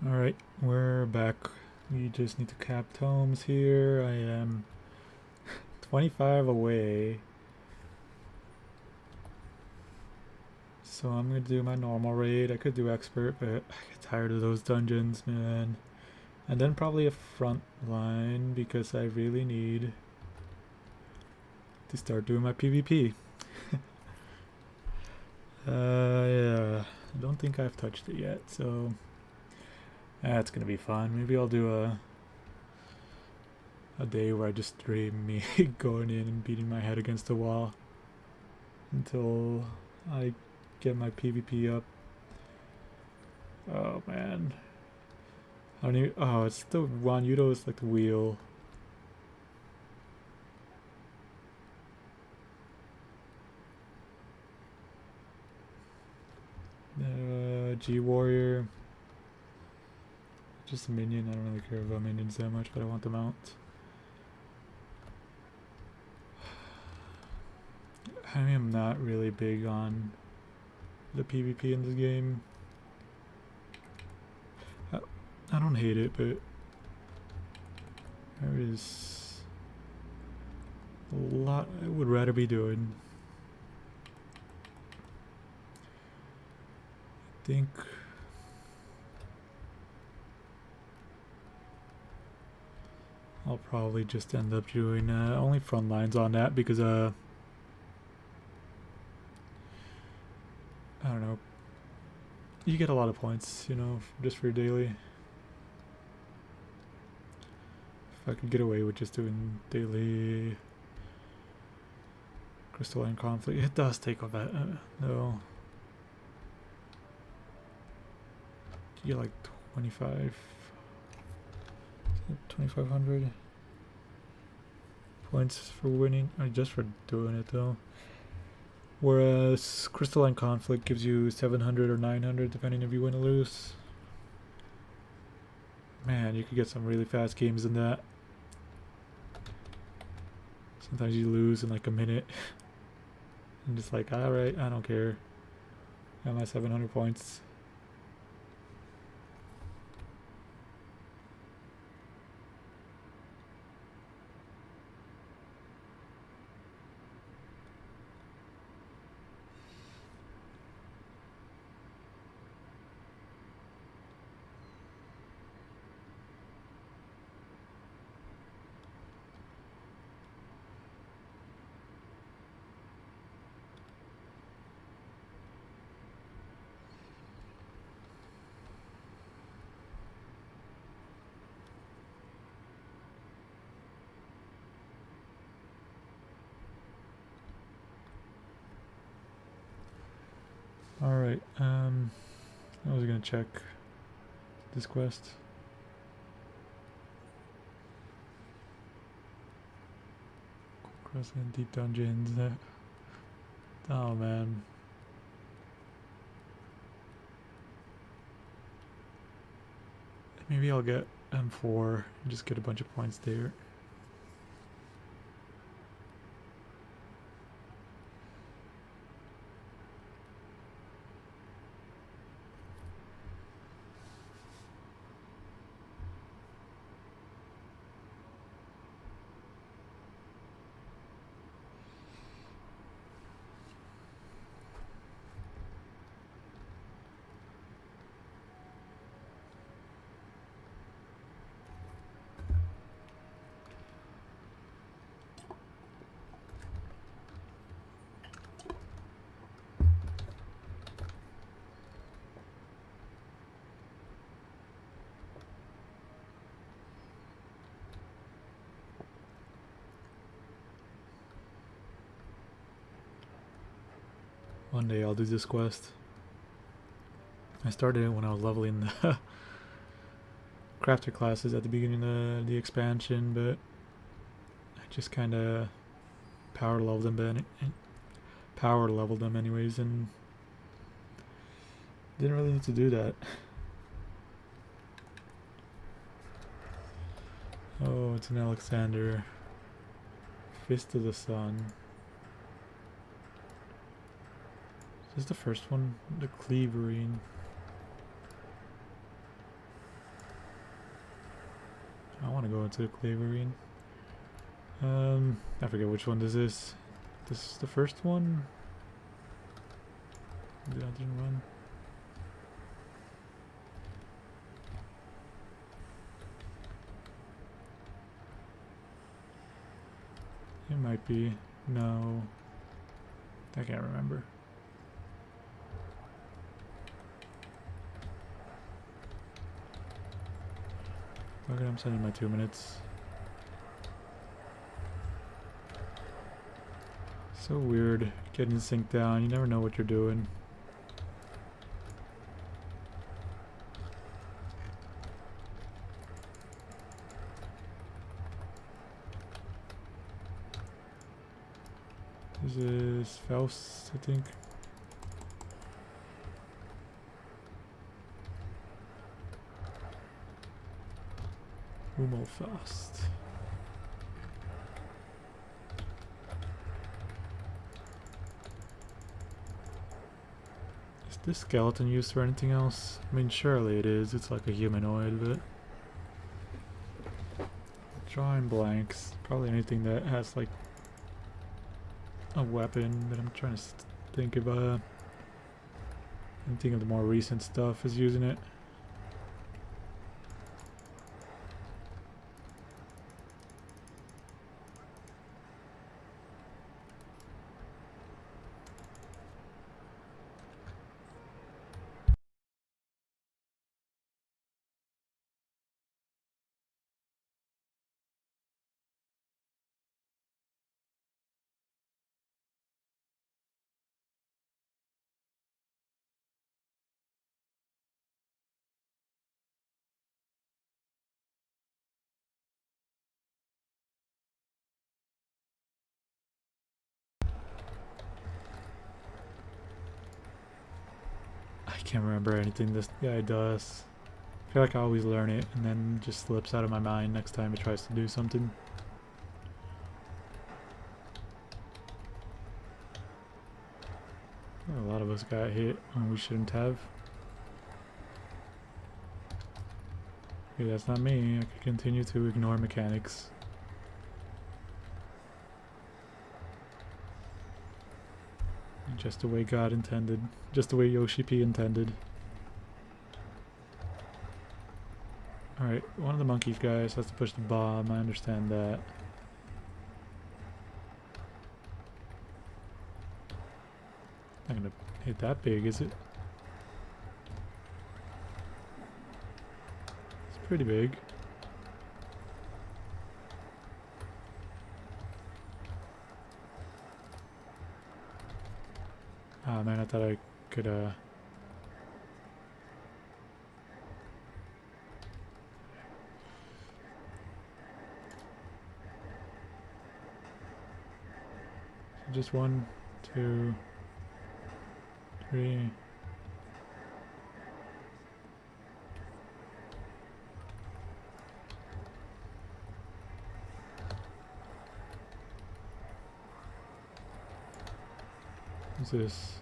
Alright, we're back. We just need to cap tomes here. I am 25 away. So I'm gonna do my normal raid. I could do expert, but I get tired of those dungeons, man. And then probably a front line because I really need to start doing my PvP. Yeah, I don't think I've touched it yet, so that's gonna be fun. Maybe I'll do a day where I just stream me going in and beating my head against the wall until I get my PvP up. Oh man. I don't even, oh, it's the one Yudo is like the wheel. G Warrior. Just a minion. I don't really care about minions that much, but I want the mount. I am not really big on the PvP in this game. I don't hate it, but there is a lot I would rather be doing. I think I'll probably just end up doing only front lines on that because I don't know, you get a lot of points, you know, just for your daily. If I could get away with just doing daily crystalline conflict, it does take a bit. No, you get like 2,500 points for winning, or just for doing it though. Whereas crystalline conflict gives you 700 or 900 depending if you win or lose. Man, you could get some really fast games in that. Sometimes you lose in like a minute. And just like, alright, I don't care. Got my 700 points. Alright, I was gonna check this quest. Crossing deep dungeons. Oh man. Maybe I'll get M4 and just get a bunch of points there. One day I'll do this quest. I started it when I was leveling the crafter classes at the beginning of the expansion, but I just kind of power leveled them anyways, and didn't really need to do that. Oh, it's an Alexander. Fist of the Sun. Is this the first one? The Cleaverine. into the Claverine. I forget which one this is. This is the first one? Maybe I didn't run. It might be. No. I can't remember. Okay, I'm sending my 2 minutes. So weird getting synced down. You never know what you're doing. This is Faust, I think. Faust. Is this skeleton used for anything else? I mean, surely it is. It's like a humanoid, but drawing blanks. Probably anything that has like a weapon, but I'm trying to think of anything of the more recent stuff is using it. I can't remember anything this guy does. I feel like I always learn it and then it just slips out of my mind next time it tries to do something. A lot of us got hit when we shouldn't have. Okay, that's not me. I could continue to ignore mechanics. Just the way God intended. Just the way Yoshi P intended. Alright, one of the monkey guys has to push the bomb. I understand that. Not gonna hit that big, is it? It's pretty big. Oh man, I thought I could just 1, 2, 3. What's this?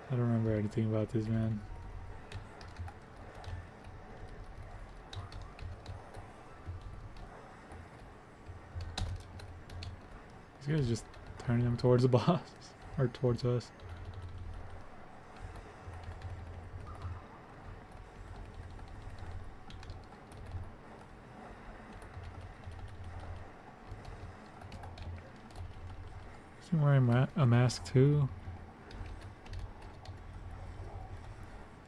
I don't remember anything about this, man. This guy's just turning them towards the boss, or towards us. Is he wearing a mask too?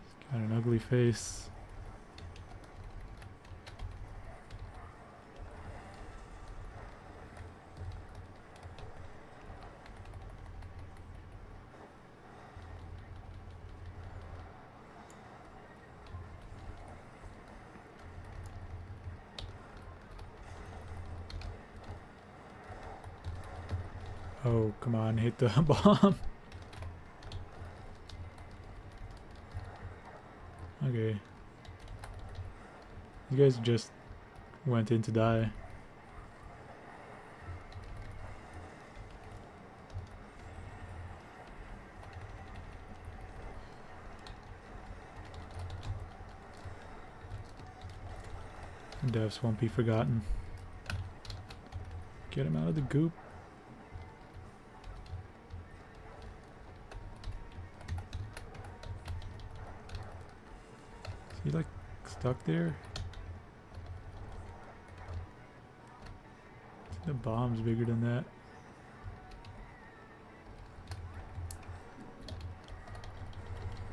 He's got an ugly face. Oh, come on, hit the bomb. Okay. You guys just went in to die. Devs won't be forgotten. Get him out of the goop. Is he like stuck there? The bomb's bigger than that.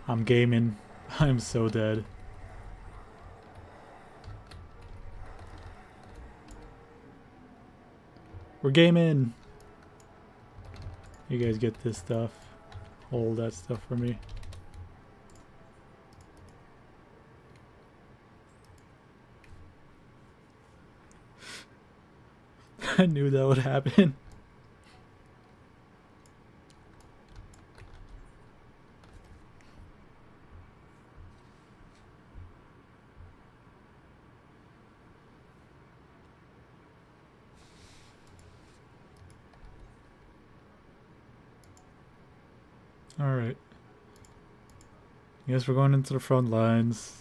I'm gaming. I'm so dead. We're gaming! You guys get this stuff. Hold that stuff for me. I knew that would happen. Alright. Guess we're going into the front lines.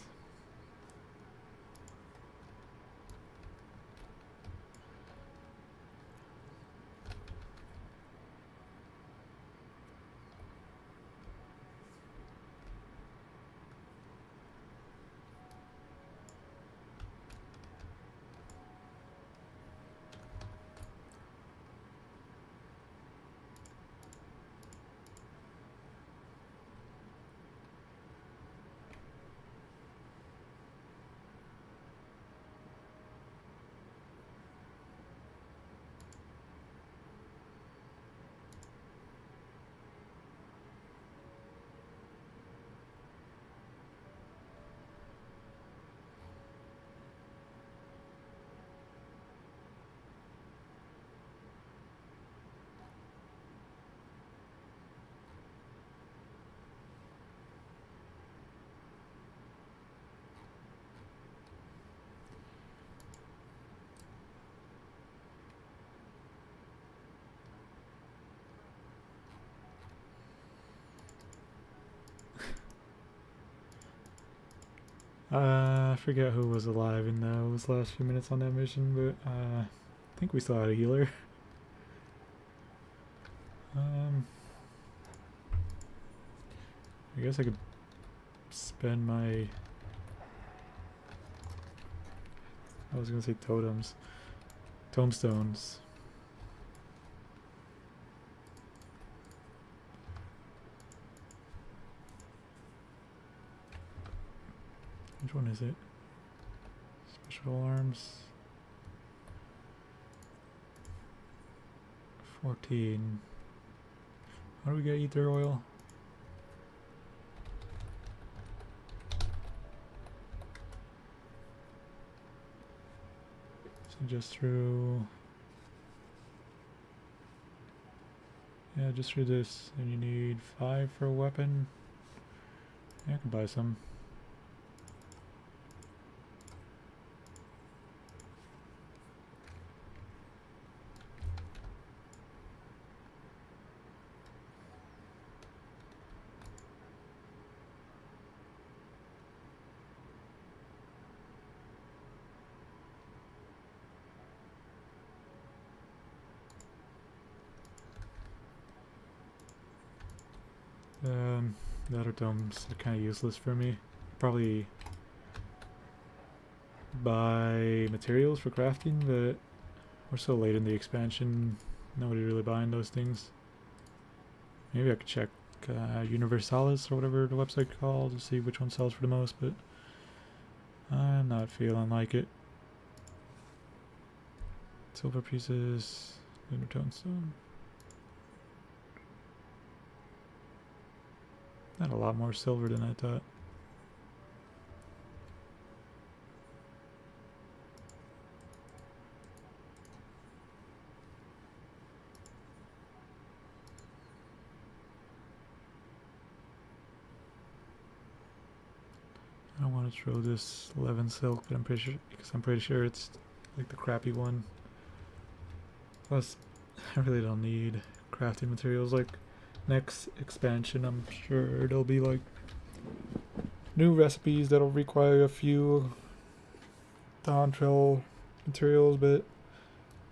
I forget who was alive in those last few minutes on that mission, but I think we still had a healer. I guess I could spend my... I was gonna say totems. Tombstones. Which one is it? Special arms. 14. How do we get ether oil? So just through... Yeah, just through this. And you need 5 for a weapon. Yeah, I can buy some. The other domes are kind of useless for me. Probably buy materials for crafting, but we're so late in the expansion, nobody really buying those things. Maybe I could check Universalis or whatever the website called to see which one sells for the most, but I'm not feeling like it. Silver pieces, Lunar Stone. Not a lot more silver than I thought. I don't want to throw this 11 silk, but I'm pretty sure it's like the crappy one. Plus, I really don't need crafting materials. Like next expansion, I'm sure there'll be like new recipes that'll require a few dawn trail materials, but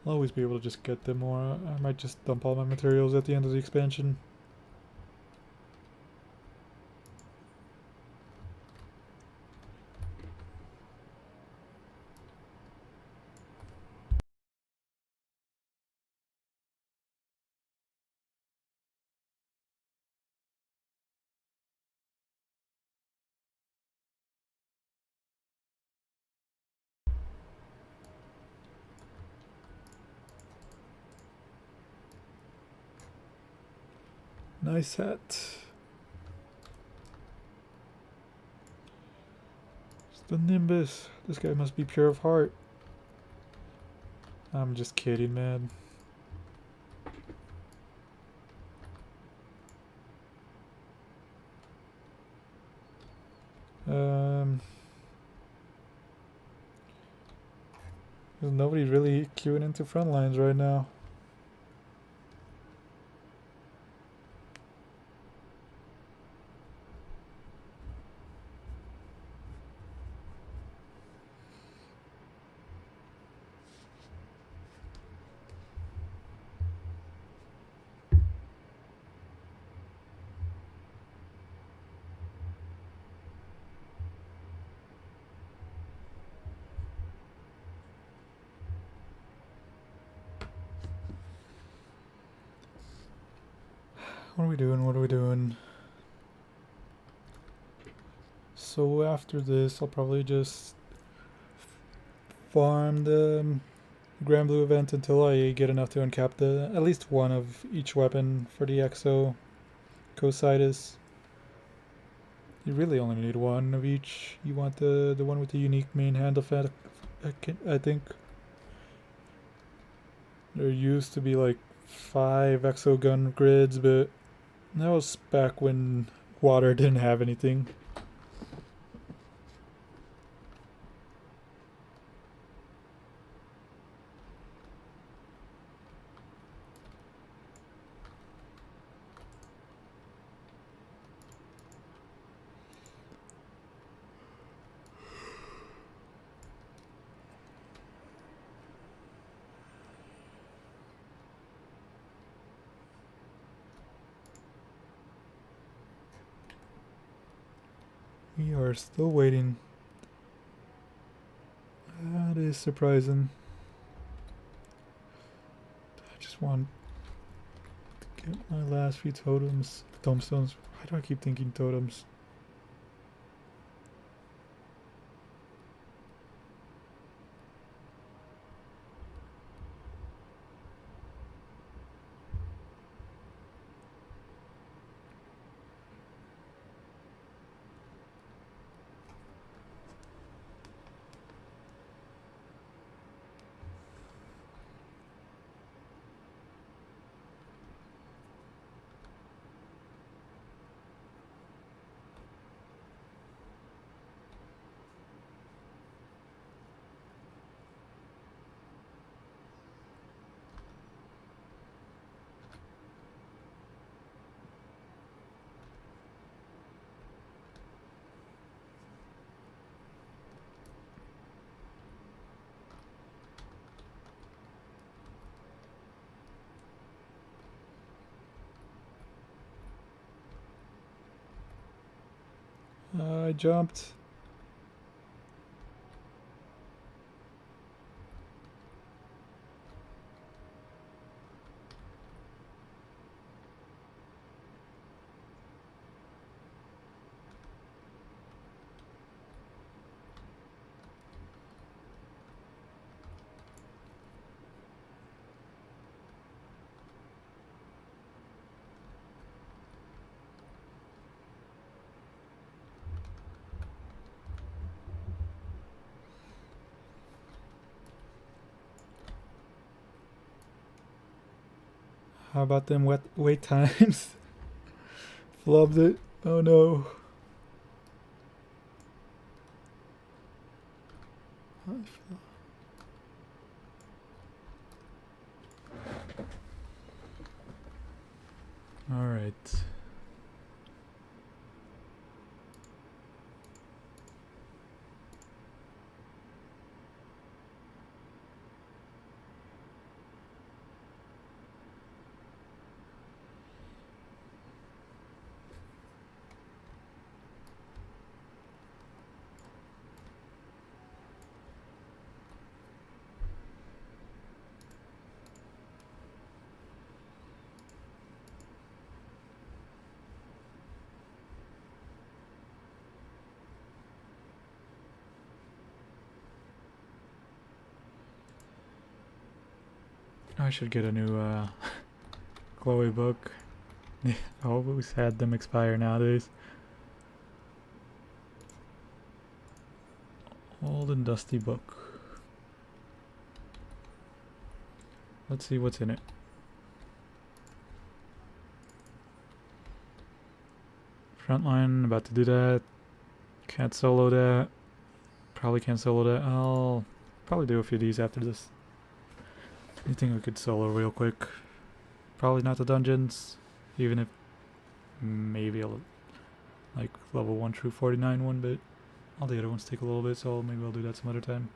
I'll always be able to just get them, or I might just dump all my materials at the end of the expansion. Nice hat. It's the Nimbus. This guy must be pure of heart. I'm just kidding, man. There's nobody really queuing into front lines right now. What are we doing? What are we doing? So after this, I'll probably just farm the Granblue Event until I get enough to uncap at least one of each weapon for the Exo Cositus. You really only need one of each. You want the one with the unique main handle, I think. There used to be like 5 Exo gun grids, but that was back when water didn't have anything. We are still waiting. That is surprising. I just want to get my last few tombstones. Why do I keep thinking totems? I jumped. How about them wait times? Flubbed it. Oh no. Alright. I should get a new Chloe book. I always had them expire nowadays. Old and dusty book. Let's see what's in it. Frontline, about to do that. Can't solo that. Probably can't solo that. I'll probably do a few of these after this. Anything we could solo real quick. Probably not the dungeons, even if maybe I'll like level 1 through 49 one, but all the other ones take a little bit, so maybe I'll do that some other time.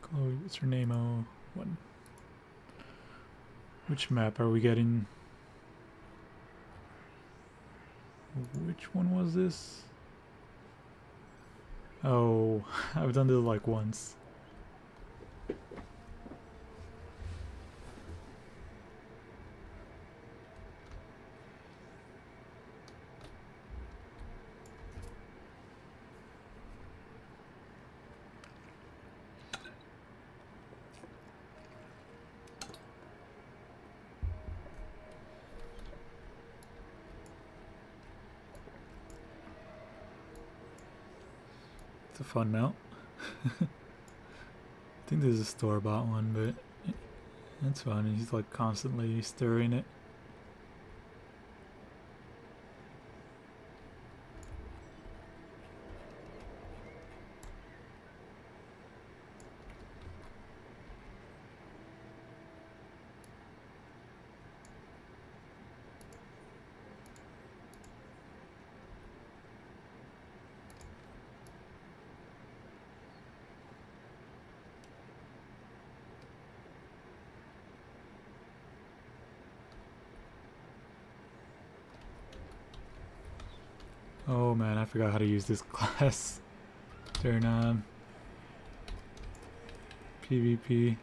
Chloe, what's her name? Oh, what? Which map are we getting? Which one was this? Oh, I've done this like once. It's a fun mount. I think this is a store-bought one, but it's fun. He's like constantly stirring it. Oh man, I forgot how to use this class. Turn on PvP.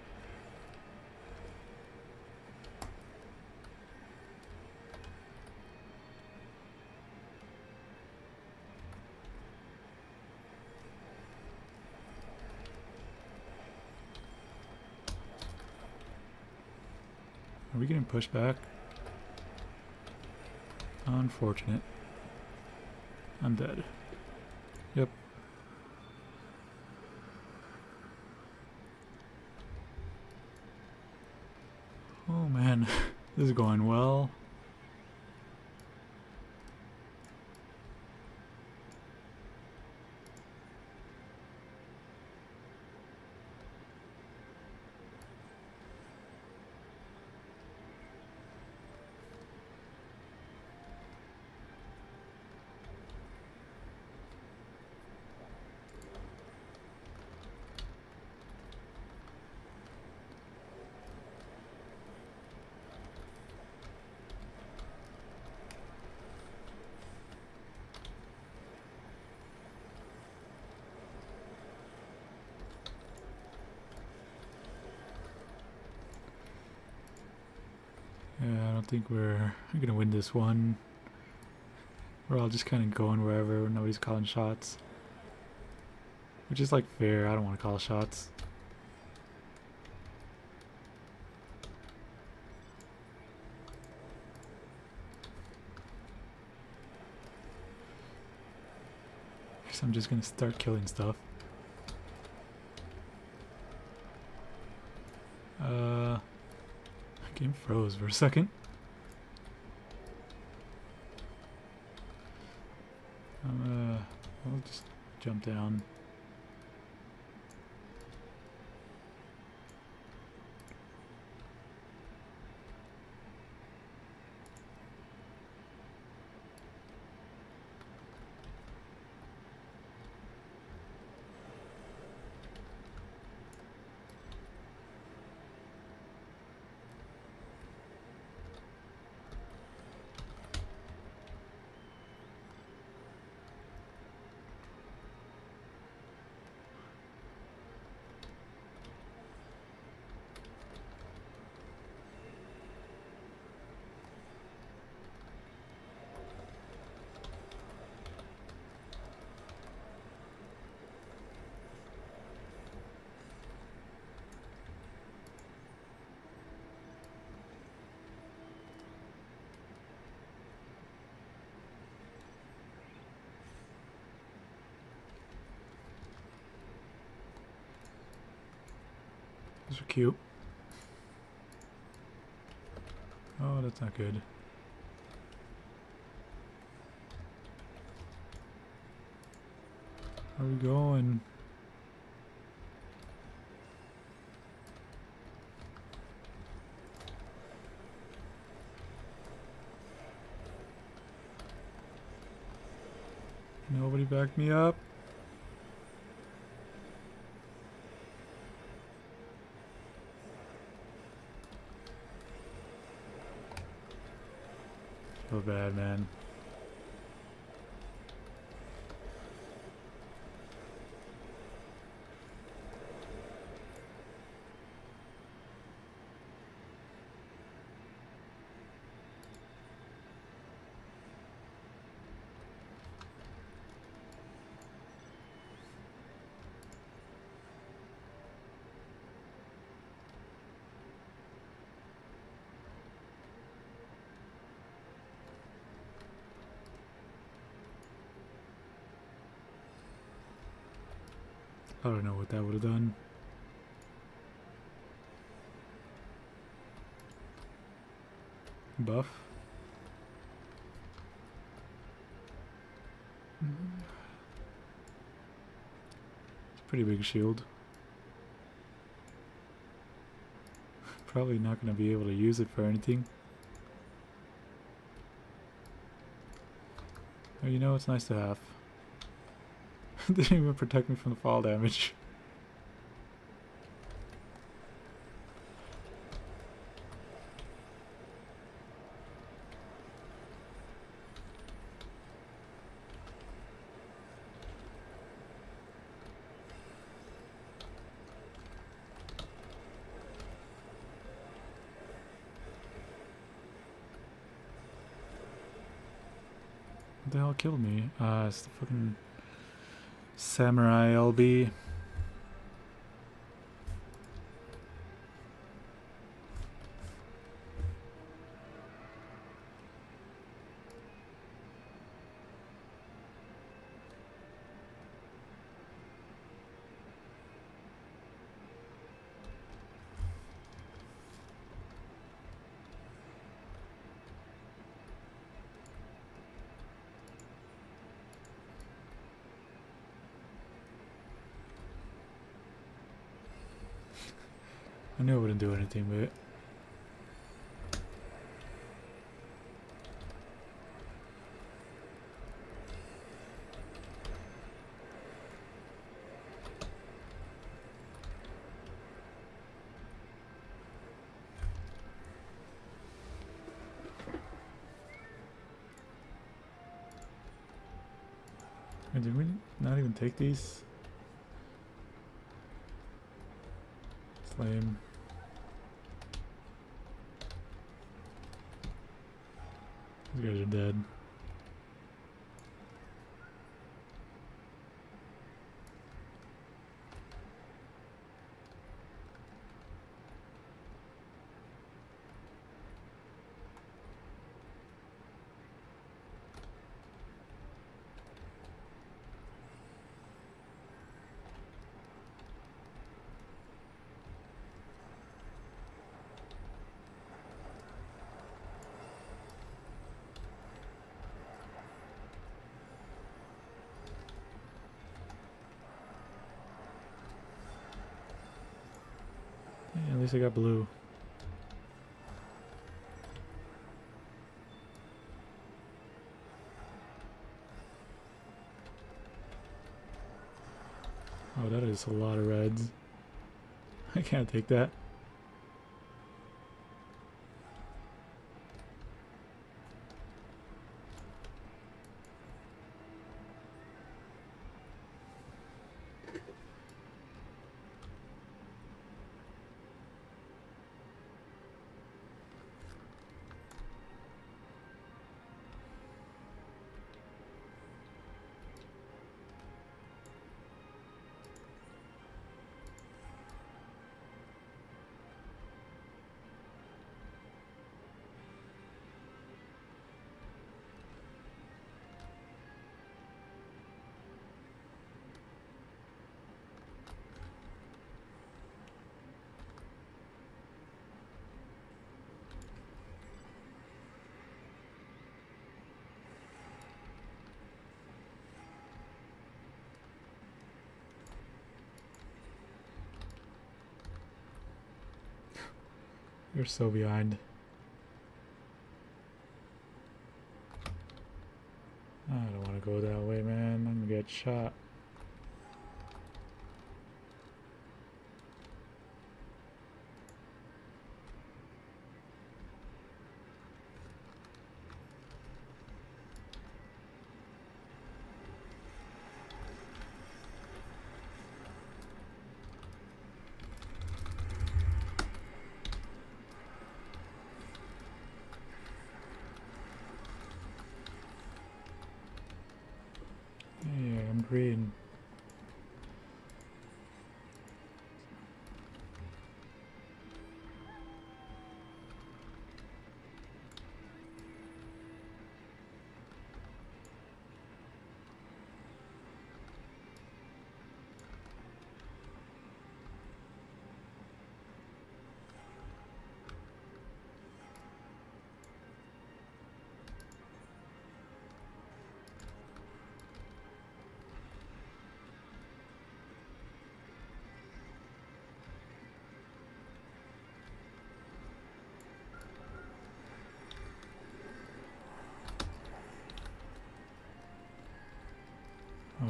Are we getting pushed back? Unfortunate. I'm dead. Yep. Oh man, this is going well. Yeah, I don't think we're gonna win this one. We're all just kind of going wherever, nobody's calling shots. Which is like fair, I don't want to call shots. Guess I'm just gonna start killing stuff. Game froze for a second. jump down. Those are cute. Oh, that's not good. Where are we going? Nobody back me up. Feel bad, man. I don't know what that would have done. Buff. It's a pretty big shield. Probably not going to be able to use it for anything. Oh, you know, it's nice to have. Didn't even protect me from the fall damage. What the hell killed me? It's the fucking Samurai LB. I knew it wouldn't do anything, but did we not even take these? It's lame. These guys are dead. Yeah, at least I got blue. Oh, that is a lot of reds. I can't take that. You're so behind. I don't want to go that way, man. I'm gonna get shot. Yeah, I'm green.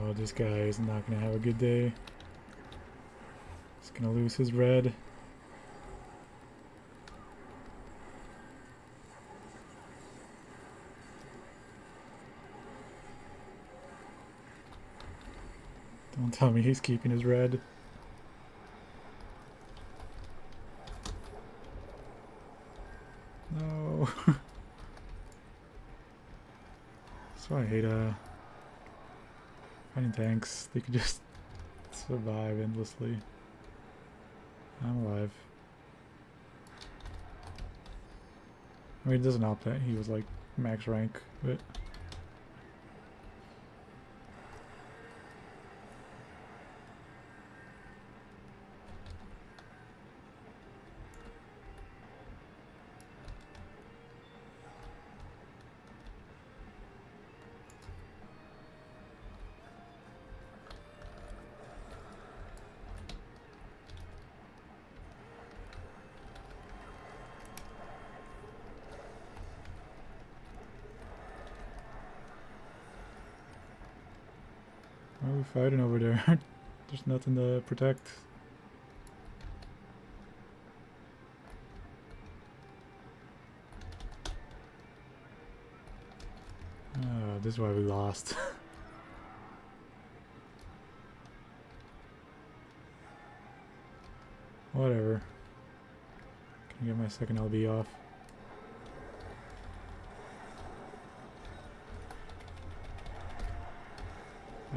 Oh, this guy is not gonna have a good day. He's gonna lose his red. Don't tell me he's keeping his red. No. That's why I hate fighting tanks. They could just survive endlessly. I'm alive. I mean, it doesn't help that he was like max rank, but why are we fighting over there? There's nothing to protect. This is why we lost. Whatever. Can I get my second LB off?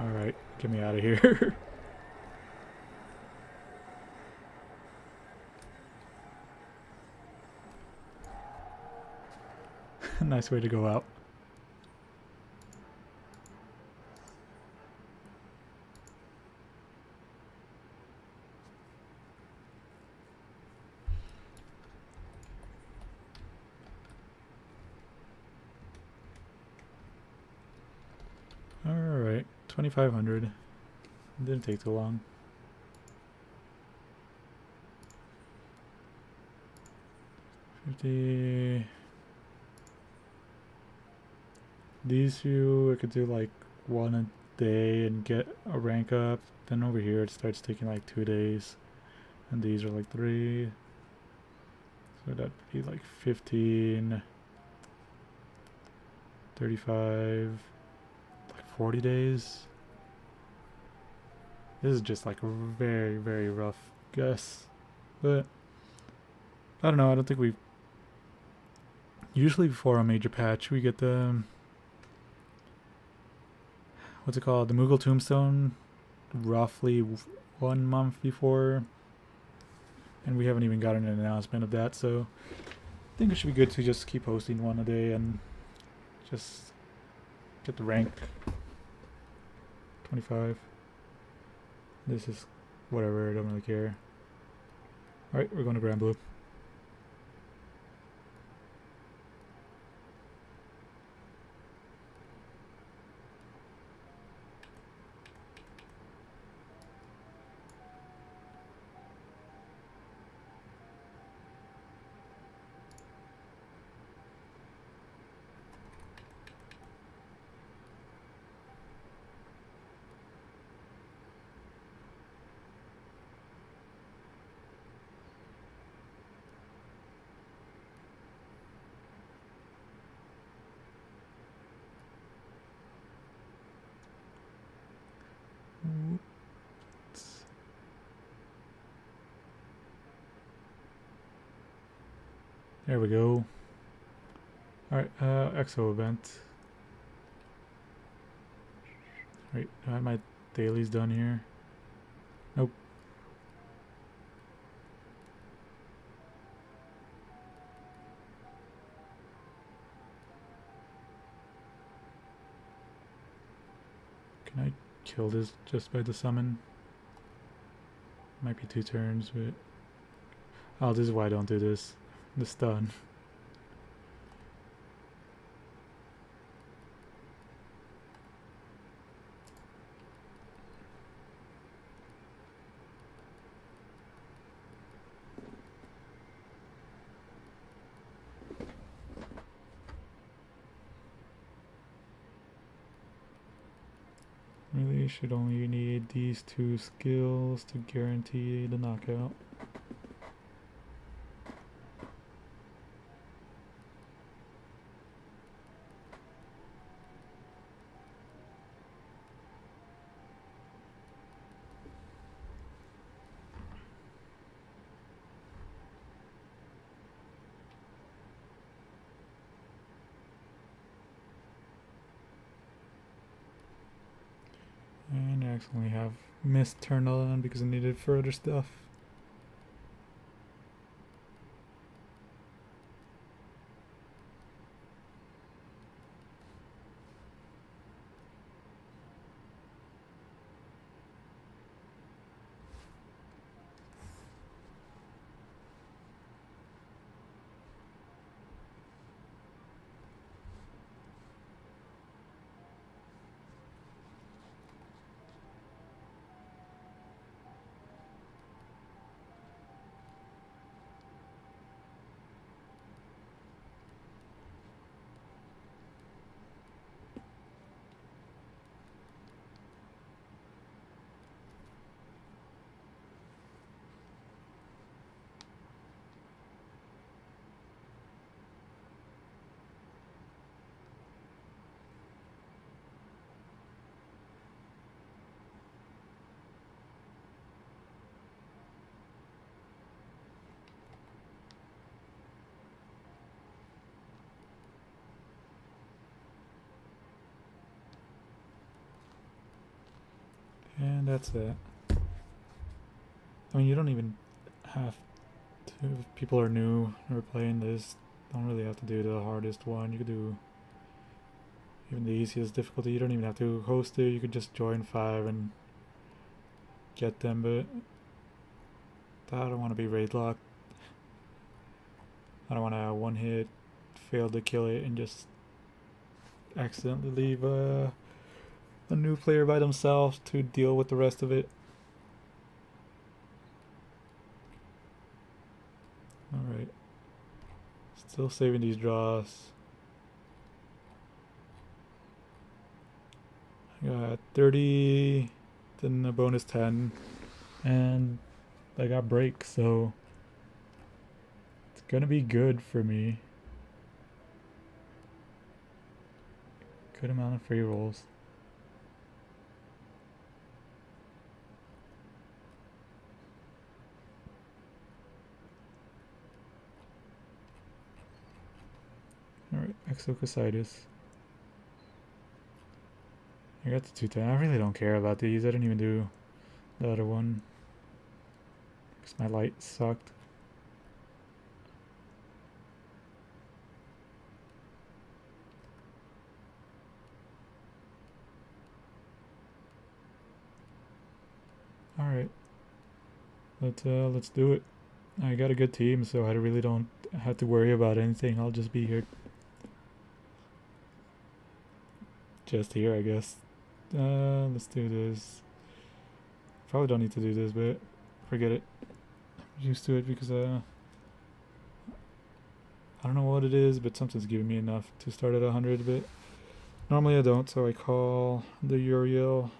Alright, get me out of here. Nice way to go out. Alright, 2,500. Didn't take too long. 50. These few I could do like one a day and get a rank up. Then over here it starts taking like 2 days. And these are like 3. So that'd be like 15, 35, like 40 days. This is just like a very, very rough guess. But I don't know, I don't think we usually before a major patch we get the what's it called? The Moogle Tombstone roughly 1 month before. And we haven't even gotten an announcement of that, so I think it should be good to just keep hosting one a day and just get the rank 25. This is whatever, I don't really care. Alright, we're going to Granblue. There we go. Alright, Exo Event. Right, I have my dailies done here. Nope. Can I kill this just by the summon? Might be 2 turns, but... Oh, this is why I don't do this. The stun. Really should only need these 2 skills to guarantee the knockout. And I accidentally have mist turned on because I needed further stuff. And that's it. I mean, you don't even have to, if people are new or playing this, don't really have to do the hardest one. You could do even the easiest difficulty. You don't even have to host it. You could just join 5 and get them, but I don't want to be raid locked. I don't want to one hit, fail to kill it, and just accidentally leave a new player by themselves to deal with the rest of it. Alright. Still saving these draws. I got 30, then a bonus 10, and I got break, so it's gonna be good for me. Good amount of free rolls. Alright, Exo. I got the 210. I really don't care about these. I didn't even do the other one because my light sucked. Alright. Let's do it. I got a good team, so I really don't have to worry about anything. I'll just be here. Just here, I guess. Let's do this. Probably don't need to do this, but forget it. I'm used to it because I don't know what it is, but something's giving me enough to start at 100. But normally I don't, so I call the Uriel.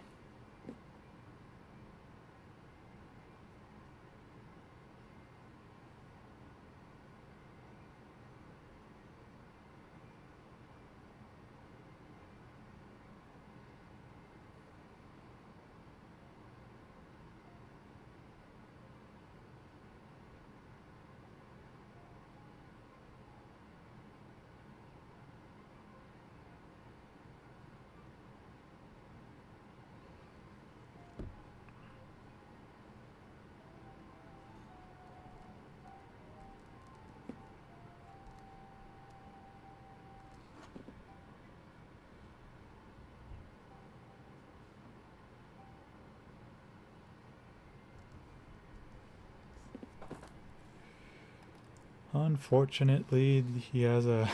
Unfortunately, he has a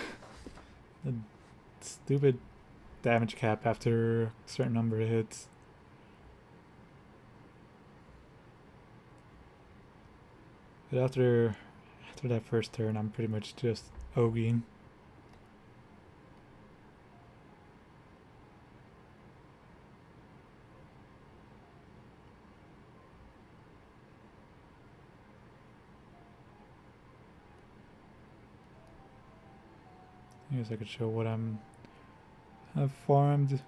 stupid damage cap after a certain number of hits. But after that first turn, I'm pretty much just oging. I guess I could show what I've farmed.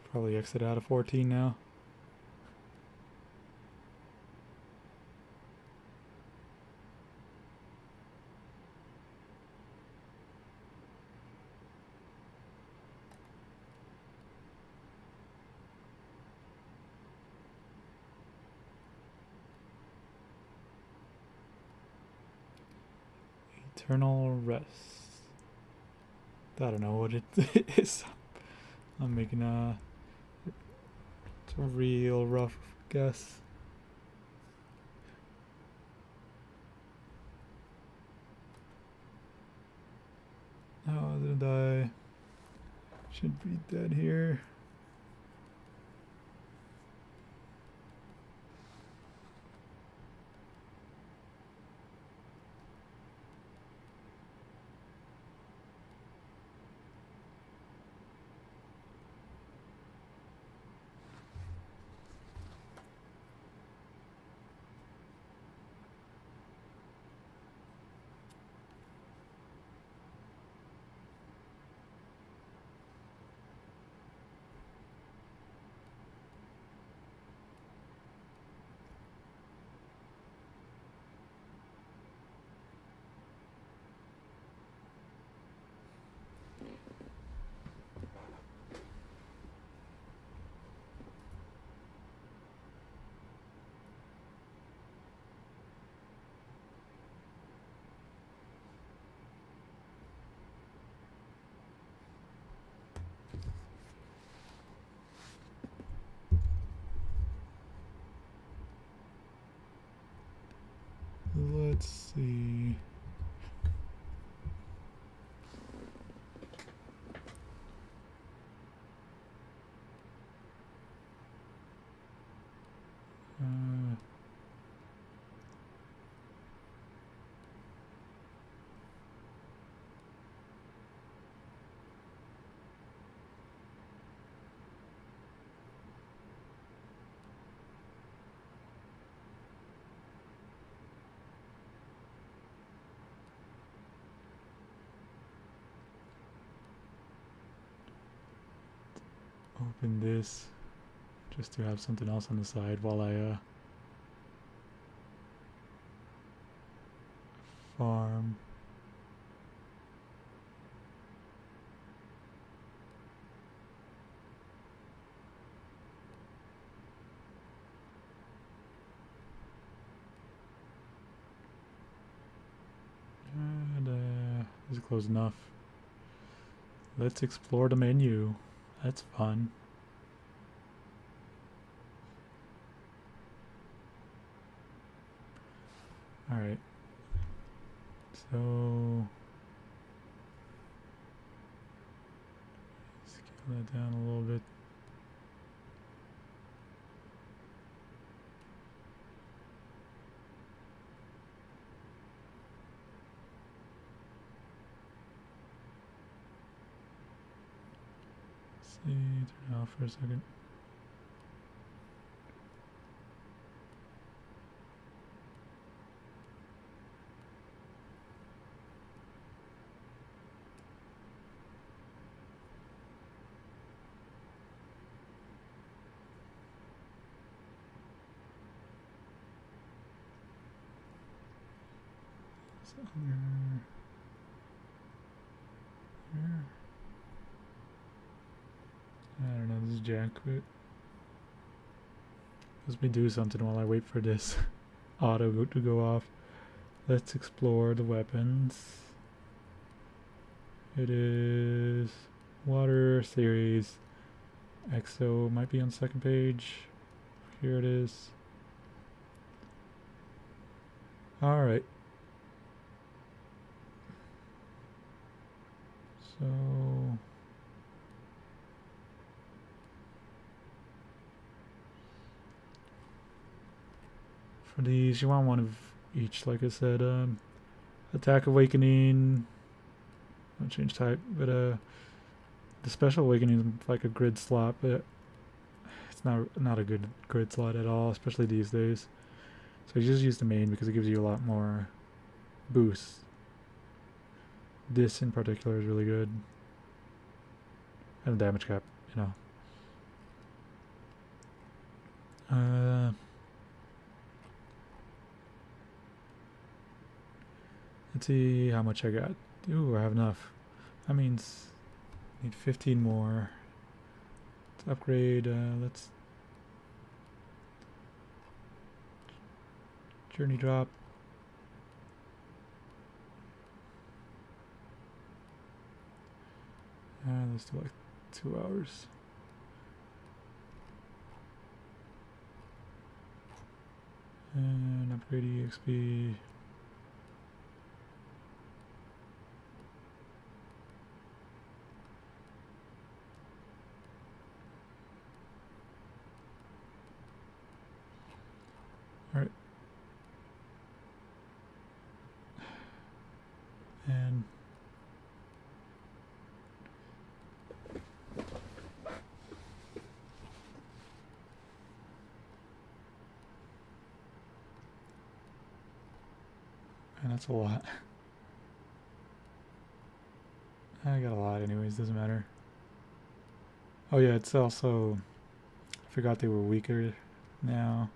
Probably exit out of 14 now. Eternal Rest. I don't know what it is. I'm making it's a real rough guess. Oh, did I? Should be dead here. Let's see. Open this just to have something else on the side while I farm. And this is close enough. Let's explore the menu. That's fun. Alright. So scale that down a little bit. See, turn it off for a second. So here. I don't know, this is jack, but let me do something while I wait for this auto to go off. Let's explore the weapons. It is water series. Exo might be on the second page. Here it is. Alright. So for these, you want one of each, like I said. Attack Awakening. I'll change type, but the Special Awakening is like a grid slot, but it's not a good grid slot at all, especially these days. So you just use the main because it gives you a lot more boosts. This in particular is really good. And the damage cap, you know. Let's see how much I got. Ooh, I have enough. That means I need 15 more. Let's upgrade. Let's journey drop. Let's do like 2 hours. And upgrade EXP. Alright. And that's a lot. I got a lot anyways, doesn't matter. Oh yeah, it's also, I forgot they were weaker now.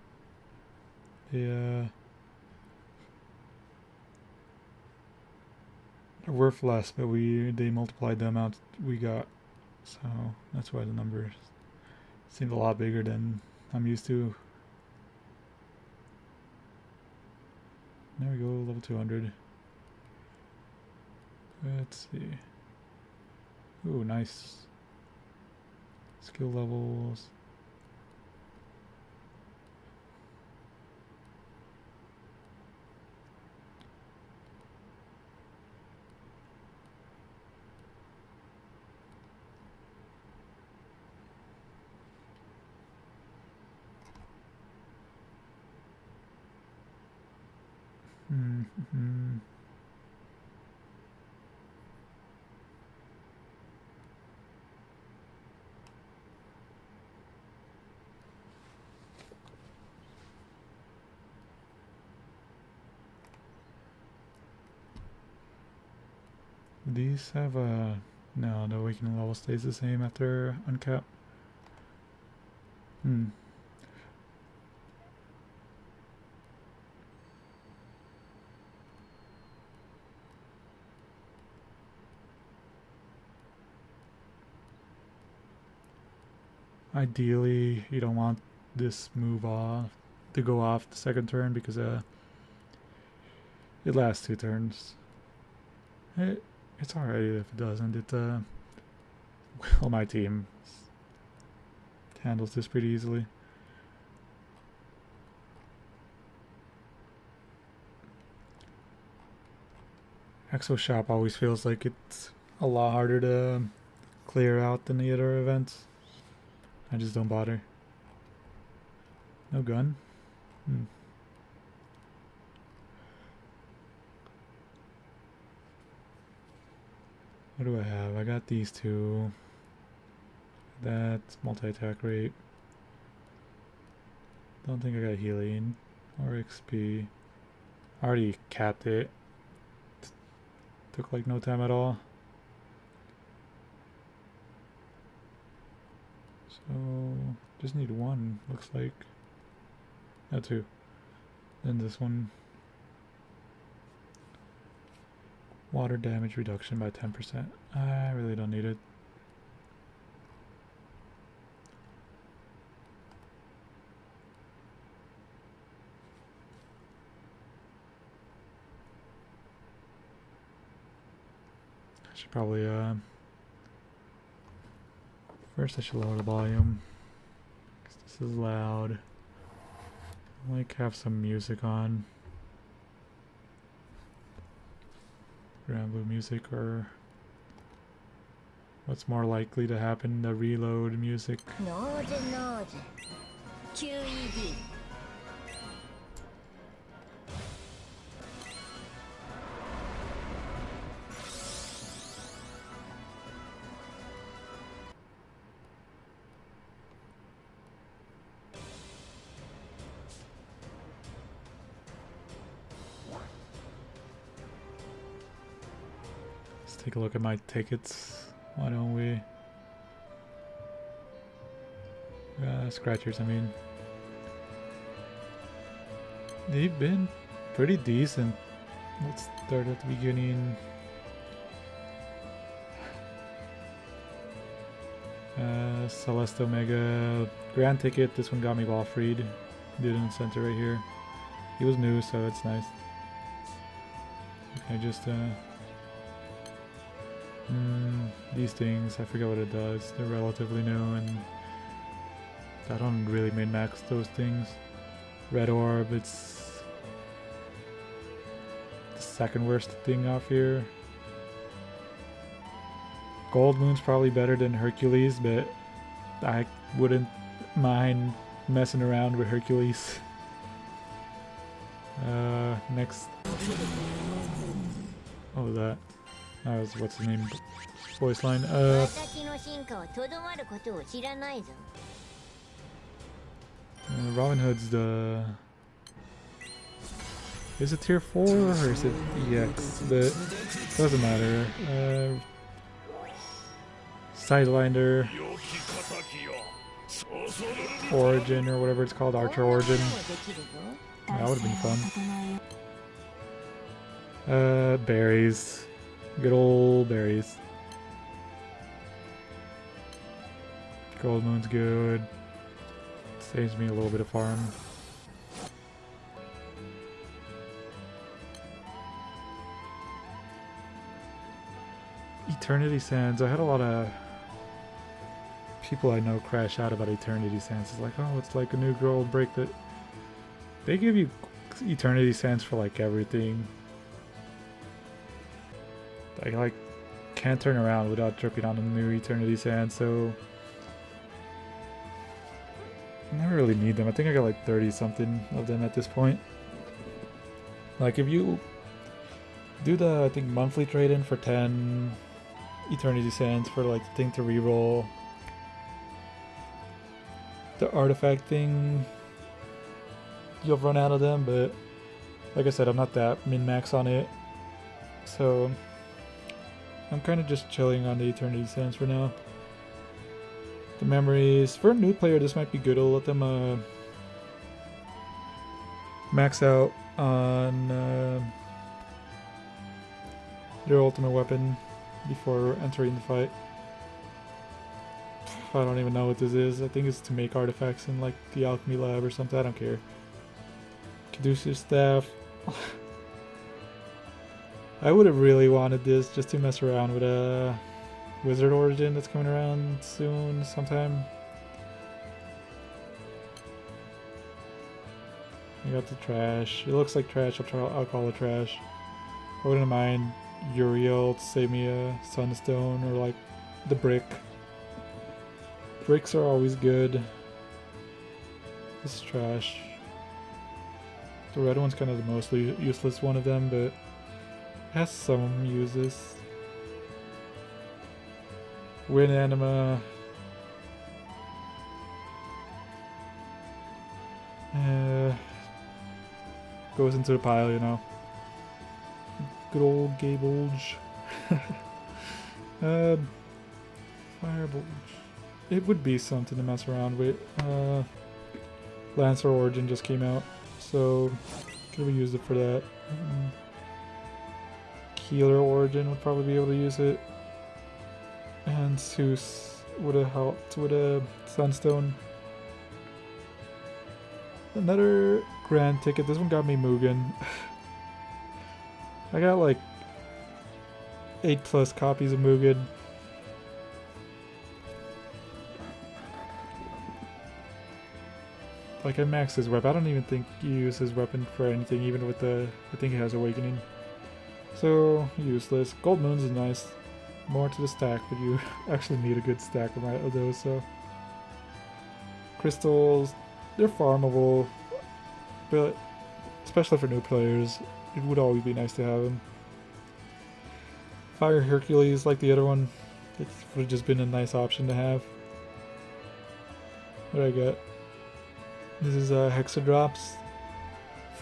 They're worth less, but they multiplied the amount we got, so that's why the numbers seemed a lot bigger than I'm used to. There we go, level 200. Let's see. Ooh, nice. Skill levels. Mm-hmm. These have a... No, the awakening level stays the same after uncap. Ideally, you don't want this move off to go off the second turn because it lasts 2 turns. It's alright if it doesn't. Well, my team handles this pretty easily. Exo Shop always feels like it's a lot harder to clear out than the other events. I just don't bother. No gun? What do I have? I got these two. That's multi-attack rate. Don't think I got healing or XP. I already capped it. Took like no time at all. So just need one, looks like. No, 2. Then this one. Water damage reduction by 10%. I really don't need it. I should probably first I should lower the volume, 'cause this is loud. I like have some music on. Granblue music, or what's more likely to happen, the reload music. QED. Let's take a look at my tickets. Why don't we? Scratchers, I mean. They've been pretty decent. Let's start at the beginning. Celeste Omega Grand Ticket. This one got me ball freed. Did in the center right here. He was new, so it's nice. Okay, just these things, I forget what it does. They're relatively new, and I don't really min-max those things. Red Orb, it's the second worst thing off here. Gold Moon's probably better than Hercules, but I wouldn't mind messing around with Hercules. Next. What was that? That was, what's his name? Voice line. Robin Hood's the... Is it tier 4 or is it EX? But doesn't matter. Sidewinder, Origin or whatever it's called, Archer Origin. That would have been fun. Berries. Good old berries. Gold Moon's good. Saves me a little bit of farm. Eternity Sands. I had a lot of people I know crash out about Eternity Sands. It's like, oh, it's like a new gold break that they give you Eternity Sands for like everything. I like can't turn around without tripping on a new Eternity Sands, so I never really need them. I think I got like 30 something of them at this point. Like if you do the, I think, monthly trade-in for 10 Eternity Sands for like the thing to reroll the artifact thing, you'll run out of them, but like I said, I'm not that min-max on it, so I'm kind of just chilling on the Eternity Sands for now. The memories, for a new player, this might be good. I'll let them max out on their ultimate weapon before entering the fight. I don't even know what this is. I think it's to make artifacts in like the alchemy lab or something. I don't care. Caduceus staff. I would have really wanted this just to mess around with a Wizard Origin that's coming around soon sometime. I got the trash. It looks like trash. I'll call it trash. I wouldn't mind Uriel to save me a Sunstone or like the brick. Bricks are always good. This is trash. The red one's kind of the most useless one of them, but it has some uses. Wind Anima. Goes into the pile, you know. Good old Gabulge. Firebulge. It would be something to mess around with. Lancer Origin just came out, so could we use it for that? Healer Origin would probably be able to use it. And Zeus would have helped with a Sunstone. Another grand ticket. This one got me Mugen. I got like 8+ copies of Mugen. Like I maxed his weapon. I don't even think you use his weapon for anything, even with the, I think it has Awakening. So, useless. Gold Moons is nice. More to the stack, but you actually need a good stack of those, so. Crystals, they're farmable, but especially for new players, it would always be nice to have them. Fire Hercules, like the other one, it would have just been a nice option to have. What do I got? This is Hexadrops.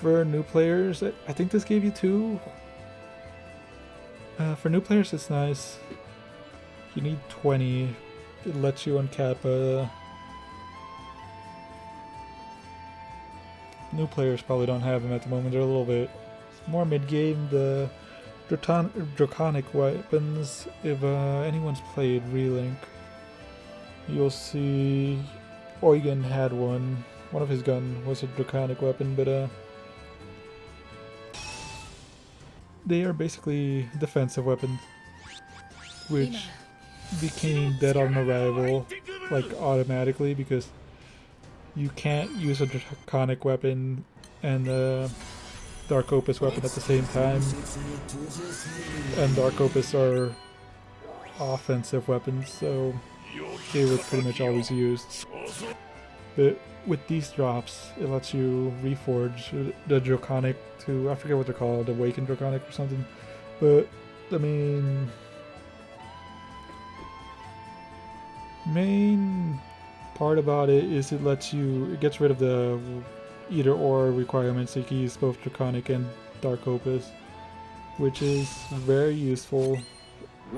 For new players, I think this gave you 2. For new players, it's nice. You need 20. It lets you uncap new players probably don't have them at the moment. They're a little bit more mid-game. The Draconic weapons, if anyone's played Relink, you'll see Eugen had one. One of his gun was a Draconic weapon, but they are basically defensive weapons, which became dead on arrival, like automatically, because you can't use a Draconic weapon and a Dark Opus weapon at the same time. And Dark Opus are offensive weapons, so they were pretty much always used. But with these drops, it lets you reforge the Draconic to, I forget what they're called, Awakened Draconic or something. But, I mean, main part about it is it lets you, it gets rid of the either or requirements, so you can use both Draconic and Dark Opus, which is very useful,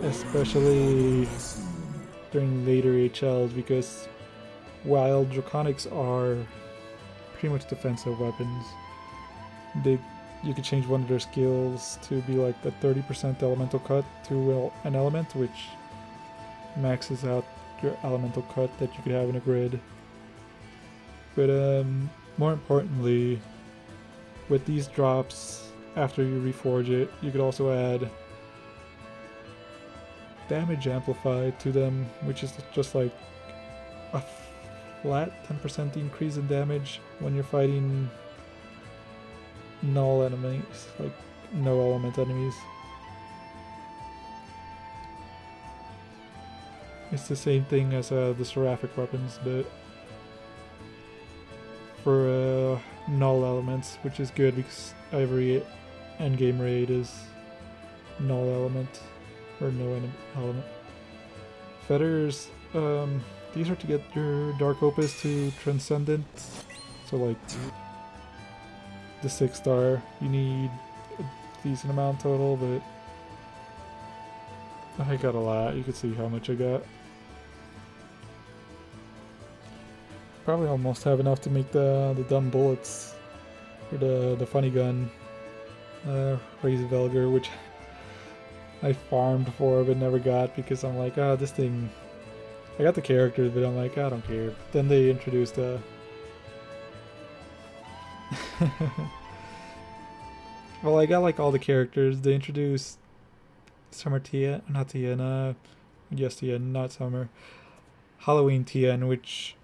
especially during later HLs, because while Draconics are pretty much defensive weapons, you could change one of their skills to be like a 30% elemental cut to an element, which maxes out your elemental cut that you could have in a grid. But more importantly, with these drops, after you reforge it, you could also add damage amplified to them, which is just like a flat 10% increase in damage when you're fighting null enemies, like no element enemies. It's the same thing as the Seraphic weapons, but for null elements, which is good because every endgame raid is null element, or no element. Feathers, these are to get your Dark Opus to Transcendent, so like the 6-star, you need a decent amount total, but I got a lot. You can see how much I got. Probably almost have enough to make the dumb bullets for the funny gun, Raise Velger, which I farmed for but never got because I'm like, this thing. I got the characters, but I'm like, I don't care. Then they introduced well, I got like all the characters. They introduced Summer Tien, not Tien, yes Tien, not Summer. Halloween Tien, which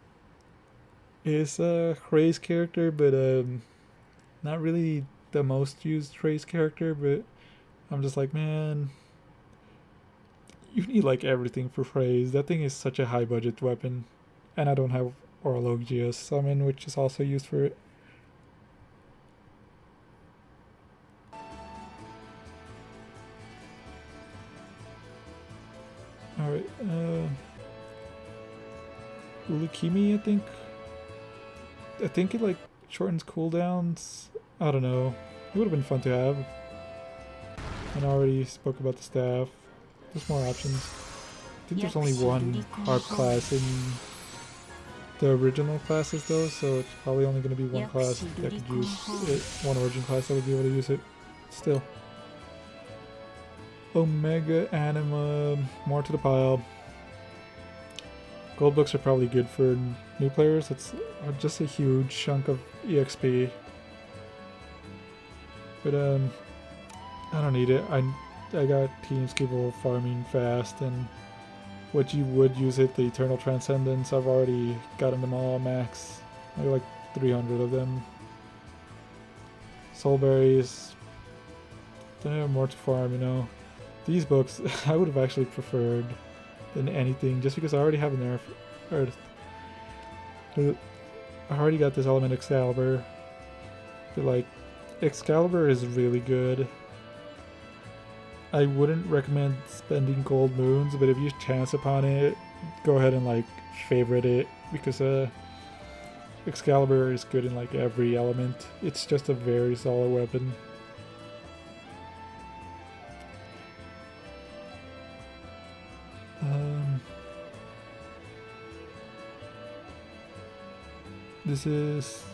is a Ray's character, but not really the most used Ray's character, but I'm just like, man, you need like everything for Phrase. That thing is such a high budget weapon. And I don't have Orologia's summon, which is also used for it. Alright, Ulukimi, I think it like shortens cooldowns. I don't know. It would have been fun to have. And I already spoke about the staff. There's more options. I think there's only one harp class in the original classes though, so it's probably only going to be one class that could use it. One origin class that would be able to use it. Still. Omega Anima, more to the pile. Gold books are probably good for new players. It's just a huge chunk of EXP. But I don't need it. I got teams capable of farming fast, and what you would use it, the Eternal Transcendence, I've already gotten them all max. I have like 300 of them. Soul Berries, they have more to farm, you know. These books, I would have actually preferred than anything, just because I already have an Earth. I already got this Element Excalibur. But like, Excalibur is really good. I wouldn't recommend spending gold moons, but if you chance upon it, go ahead and like favorite it, because Excalibur is good in like every element. It's just a very solid weapon. This is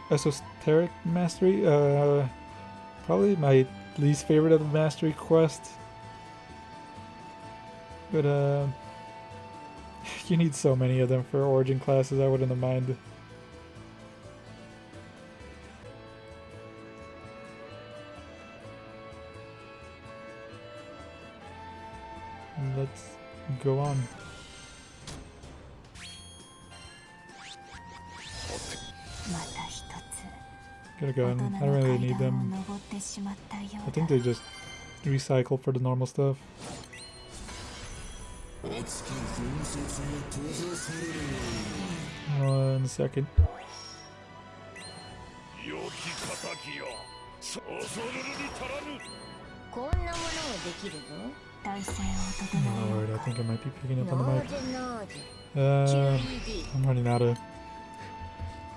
Esoteric Mastery, probably my least favorite of the Mastery quest, but you need so many of them for origin classes, I wouldn't have minded. Let's go on. Got a gun. I don't really need them. I think they just recycle for the normal stuff. 1 second. Oh Lord, I think I might be picking up on the mic. I'm running out of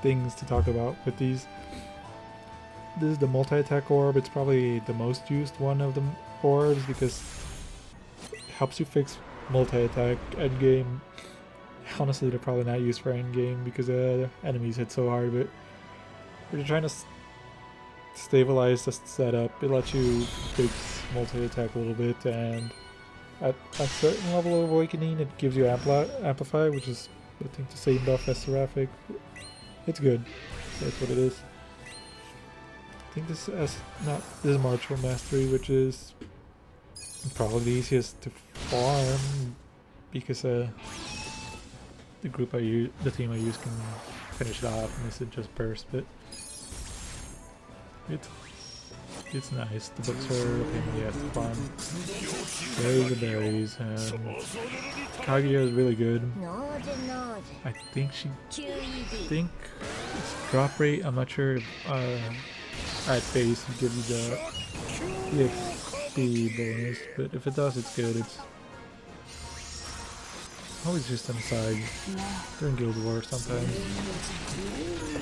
things to talk about with these. This is the multi-attack orb. It's probably the most used one of the orbs because it helps you fix multi-attack endgame. Honestly, they're probably not used for endgame because enemies hit so hard, but if you're trying to stabilize the setup, it lets you fix multi-attack a little bit, and at a certain level of awakening it gives you amplify, which is I think the same buff as Seraphic. It's good. That's what it is. I think this is Martial Mastery, which is probably the easiest to farm because the group the team I use can finish it off and this is just burst, but it's nice. The books are a pain in the ass to farm. Berries and berries, and Kaguya is really good. I think it's drop rate. I'm not sure if, at base give you the XP bonus, but if it does, it's good. It's always just on the side during Guild Wars sometimes.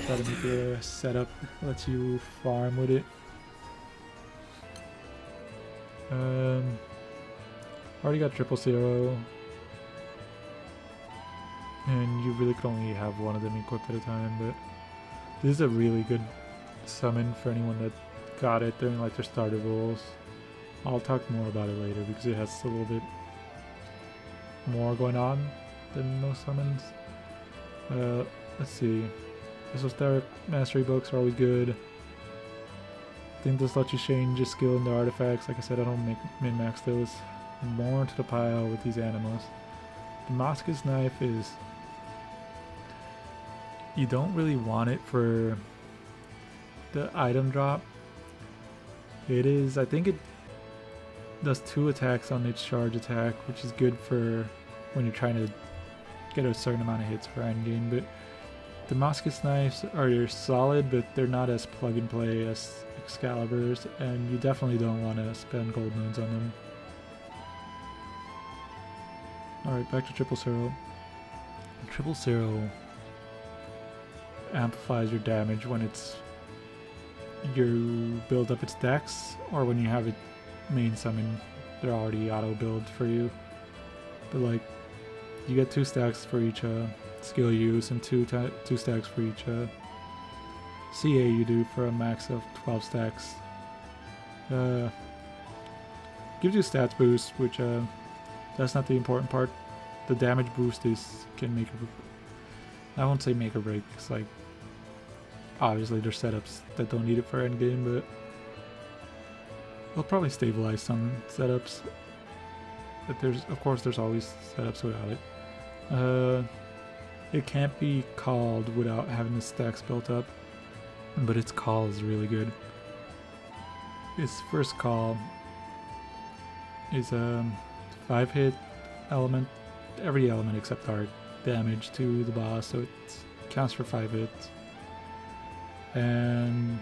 Try to make a setup lets you farm with it. Already got 000, and you really can only have one of them equipped at a time, but this is a really good summon for anyone that got it during like their starter rules. I'll talk more about it later because it has a little bit more going on than most summons. Let's see. Esoteric Mastery books are always good. I think this lets you change your skill into artifacts. Like I said, I don't min-max those. More to the pile with these animals. The Damascus knife is... you don't really want it for the item drop. It is... I think it does 2 attacks on its charge attack, which is good for when you're trying to get a certain amount of hits for endgame, but Damascus knives are solid, but they're not as plug and play as Excaliburs, and you definitely don't want to spend gold moons on them. Alright, back to 000. 000 amplifies your damage when it's you build up its dex, or when you have it main summon, they're already auto build for you. But like, you get 2 stacks for each skill use, and 2 stacks for each CA you do for a max of 12 stacks. Gives you stats boost, which that's not the important part. The damage boost can make I won't say make or break, because like obviously there's setups that don't need it for endgame, but it'll probably stabilize some setups. But of course there's always setups without it. It can't be called without having the stacks built up, but its call is really good. Its first call is a 5-hit element, every element except art damage to the boss, so it counts for 5 hits. And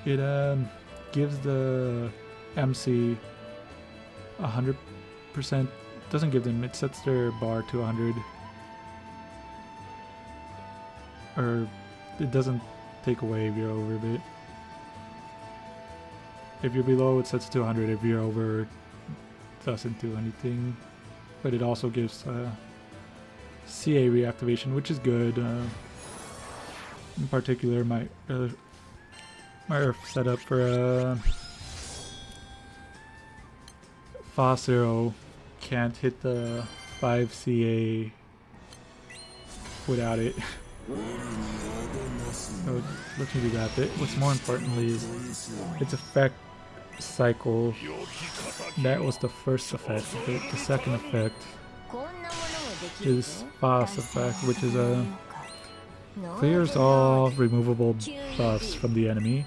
it gives the MC 100%. Doesn't give them, it sets their bar to 100, or it doesn't take away if you're over, but if you're below it sets it to 100, if you're over it doesn't do anything. But it also gives CA reactivation, which is good. In particular, my Earth setup for FFXIV can't hit the 5 CA without it. So let me do that. But what's more importantly is its effect cycle. That was the first effect. The second effect is Boss effect, which is clears all removable buffs from the enemy.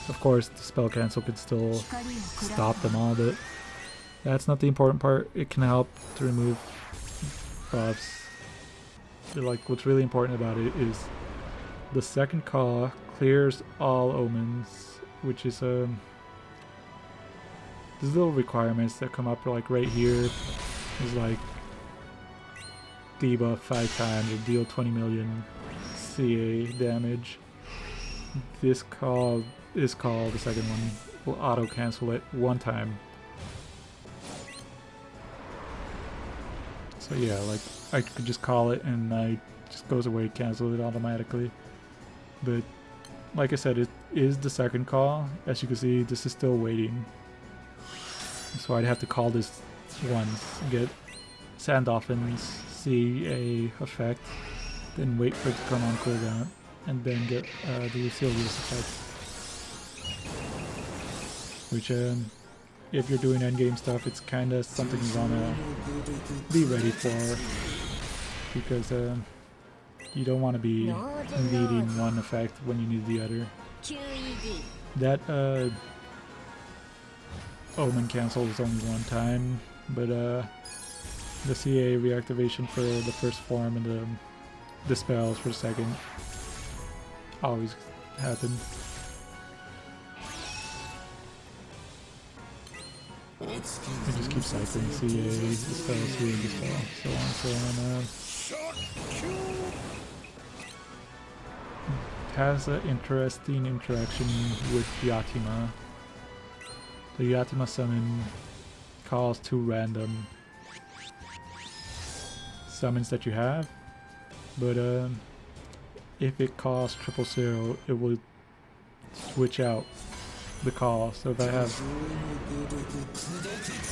Of course, the spell cancel could still stop them all, but that's not the important part. It can help to remove buffs. But like, what's really important about it is the second call clears all omens, which is these little requirements that come up like right here is like debuff 5 times or deal 20 million CA damage. This call is called, the second one will auto cancel it 1 time. So yeah, like I could just call it and it just goes away, cancel it automatically. But like I said, it is the second call. As you can see, this is still waiting. So I'd have to call this once, get Sandoffin's CA effect, then wait for it to come on cooldown, and then get the Lucilius effect. Which, if you're doing endgame stuff, it's kind of something you want to be ready for, because you don't want to be needing one effect when you need the other. That Omen cancel is only 1 time, but the CA reactivation for the first form and the spells for the second always happen. You just keep cycling CA, dispel, CA, dispel, so on and so on. It has an interesting interaction with Yatima. The Yatima summon calls 2 random summons that you have, but if it calls 000, it will switch out the call. So if I have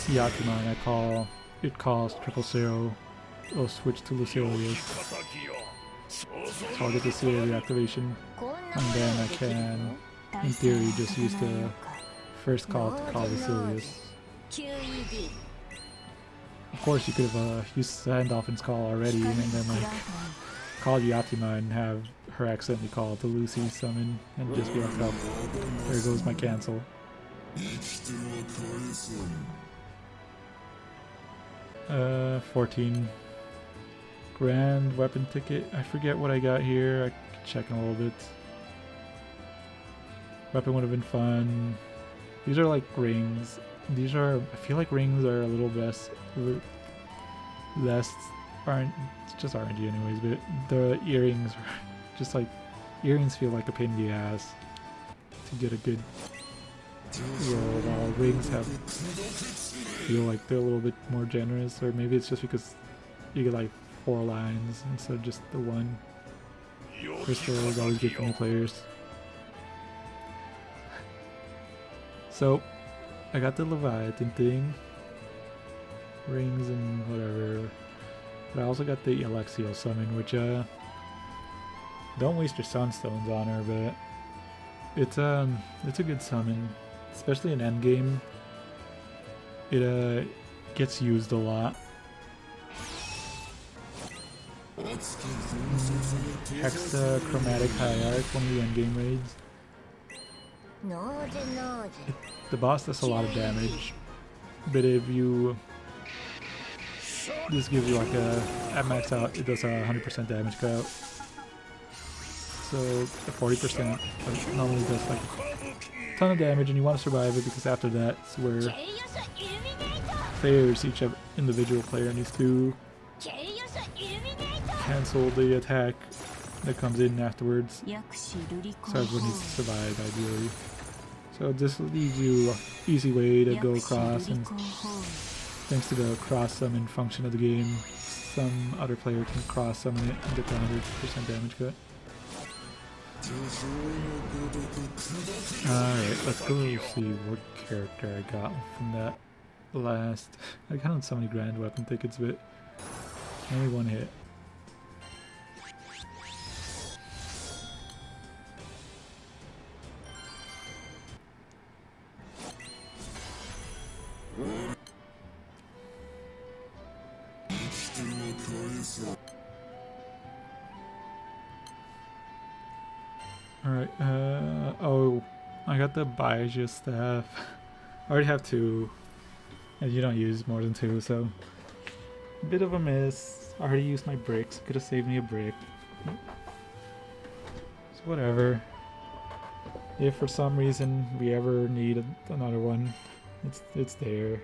Yatima and it calls 000, it'll switch to Lucilius. So I'll get the CA reactivation, and then I can, in theory, just use the first call to call Lucilius. Of course, you could have used Sandolphin's call already, and then like call Yatima and have her accidentally call the Lucy summon, and just be like, oh, there goes my cancel. 14. Grand weapon ticket. I forget what I got here. I can check in a little bit. Weapon would have been fun. These are like rings. These are, I feel like rings are a little less aren't, it's just RNG anyways, but the earrings are just like, earrings feel like a pain in the ass to get a good roll, while rings feel like they're a little bit more generous, or maybe it's just because you get like 4 lines instead of just the 1. Crystal is always good for new players. So I got the Leviathan thing, rings and whatever, but I also got the Alexio summon, which don't waste your Sunstones on her, but it's a good summon, especially in endgame. It gets used a lot. Hexa Chromatic Hierarch, one of the endgame raids. The boss does a lot of damage, but if you, this gives you like at max out, it does a 100% damage cut. So the 40% normally does like a ton of damage, and you want to survive it, because after that's where players, each individual player needs to cancel the attack that comes in afterwards. So everyone needs to survive ideally. So this leaves you an easy way to go across, and thanks to the cross summon function of the game, some other player can cross summon it and get the 100% damage cut. Alright, let's go see what character I got from that last. I got so many grand weapon tickets, but only 1 hit. Alright, oh, I got the Baija staff. I already have 2, and you don't use more than 2, so bit of a miss. I already used my bricks, could have saved me a brick. So whatever. If for some reason we ever need another one, it's there.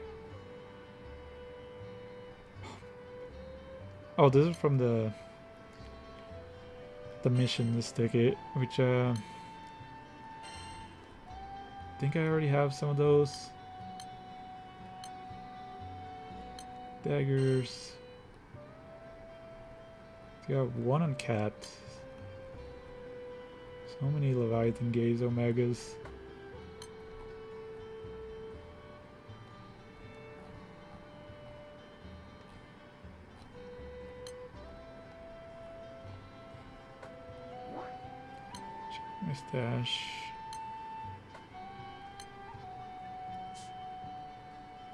Oh, this is from the missions ticket, which I think I already have some of those. Daggers. Got 1 on Cat. So many Leviathan Gaze Omegas. Check my stash.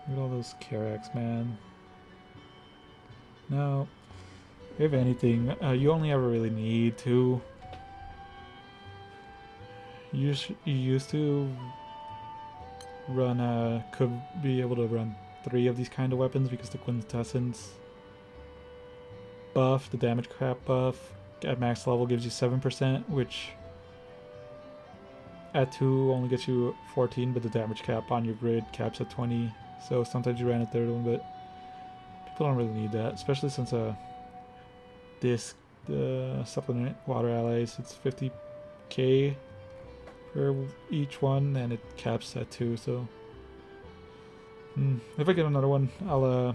Look at all those Karax, man. No. If anything, you only ever really need 2. You used to run, could be able to run 3 of these kind of weapons, because the Quintessence buff, the damage cap buff, at max level gives you 7%, which at 2 only gets you 14, but the damage cap on your grid caps at 20. So sometimes you ran a third one, but people don't really need that, especially since disc supplement water allies, it's 50k for each one, and it caps at 2. So if I get another one, I'll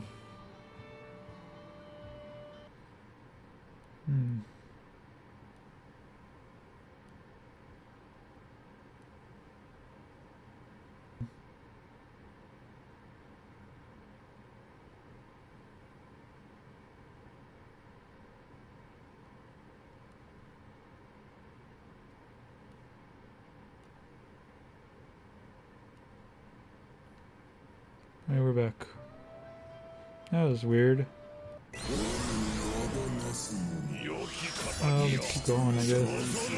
Hey, we're back. That was weird. Let's keep going, I guess.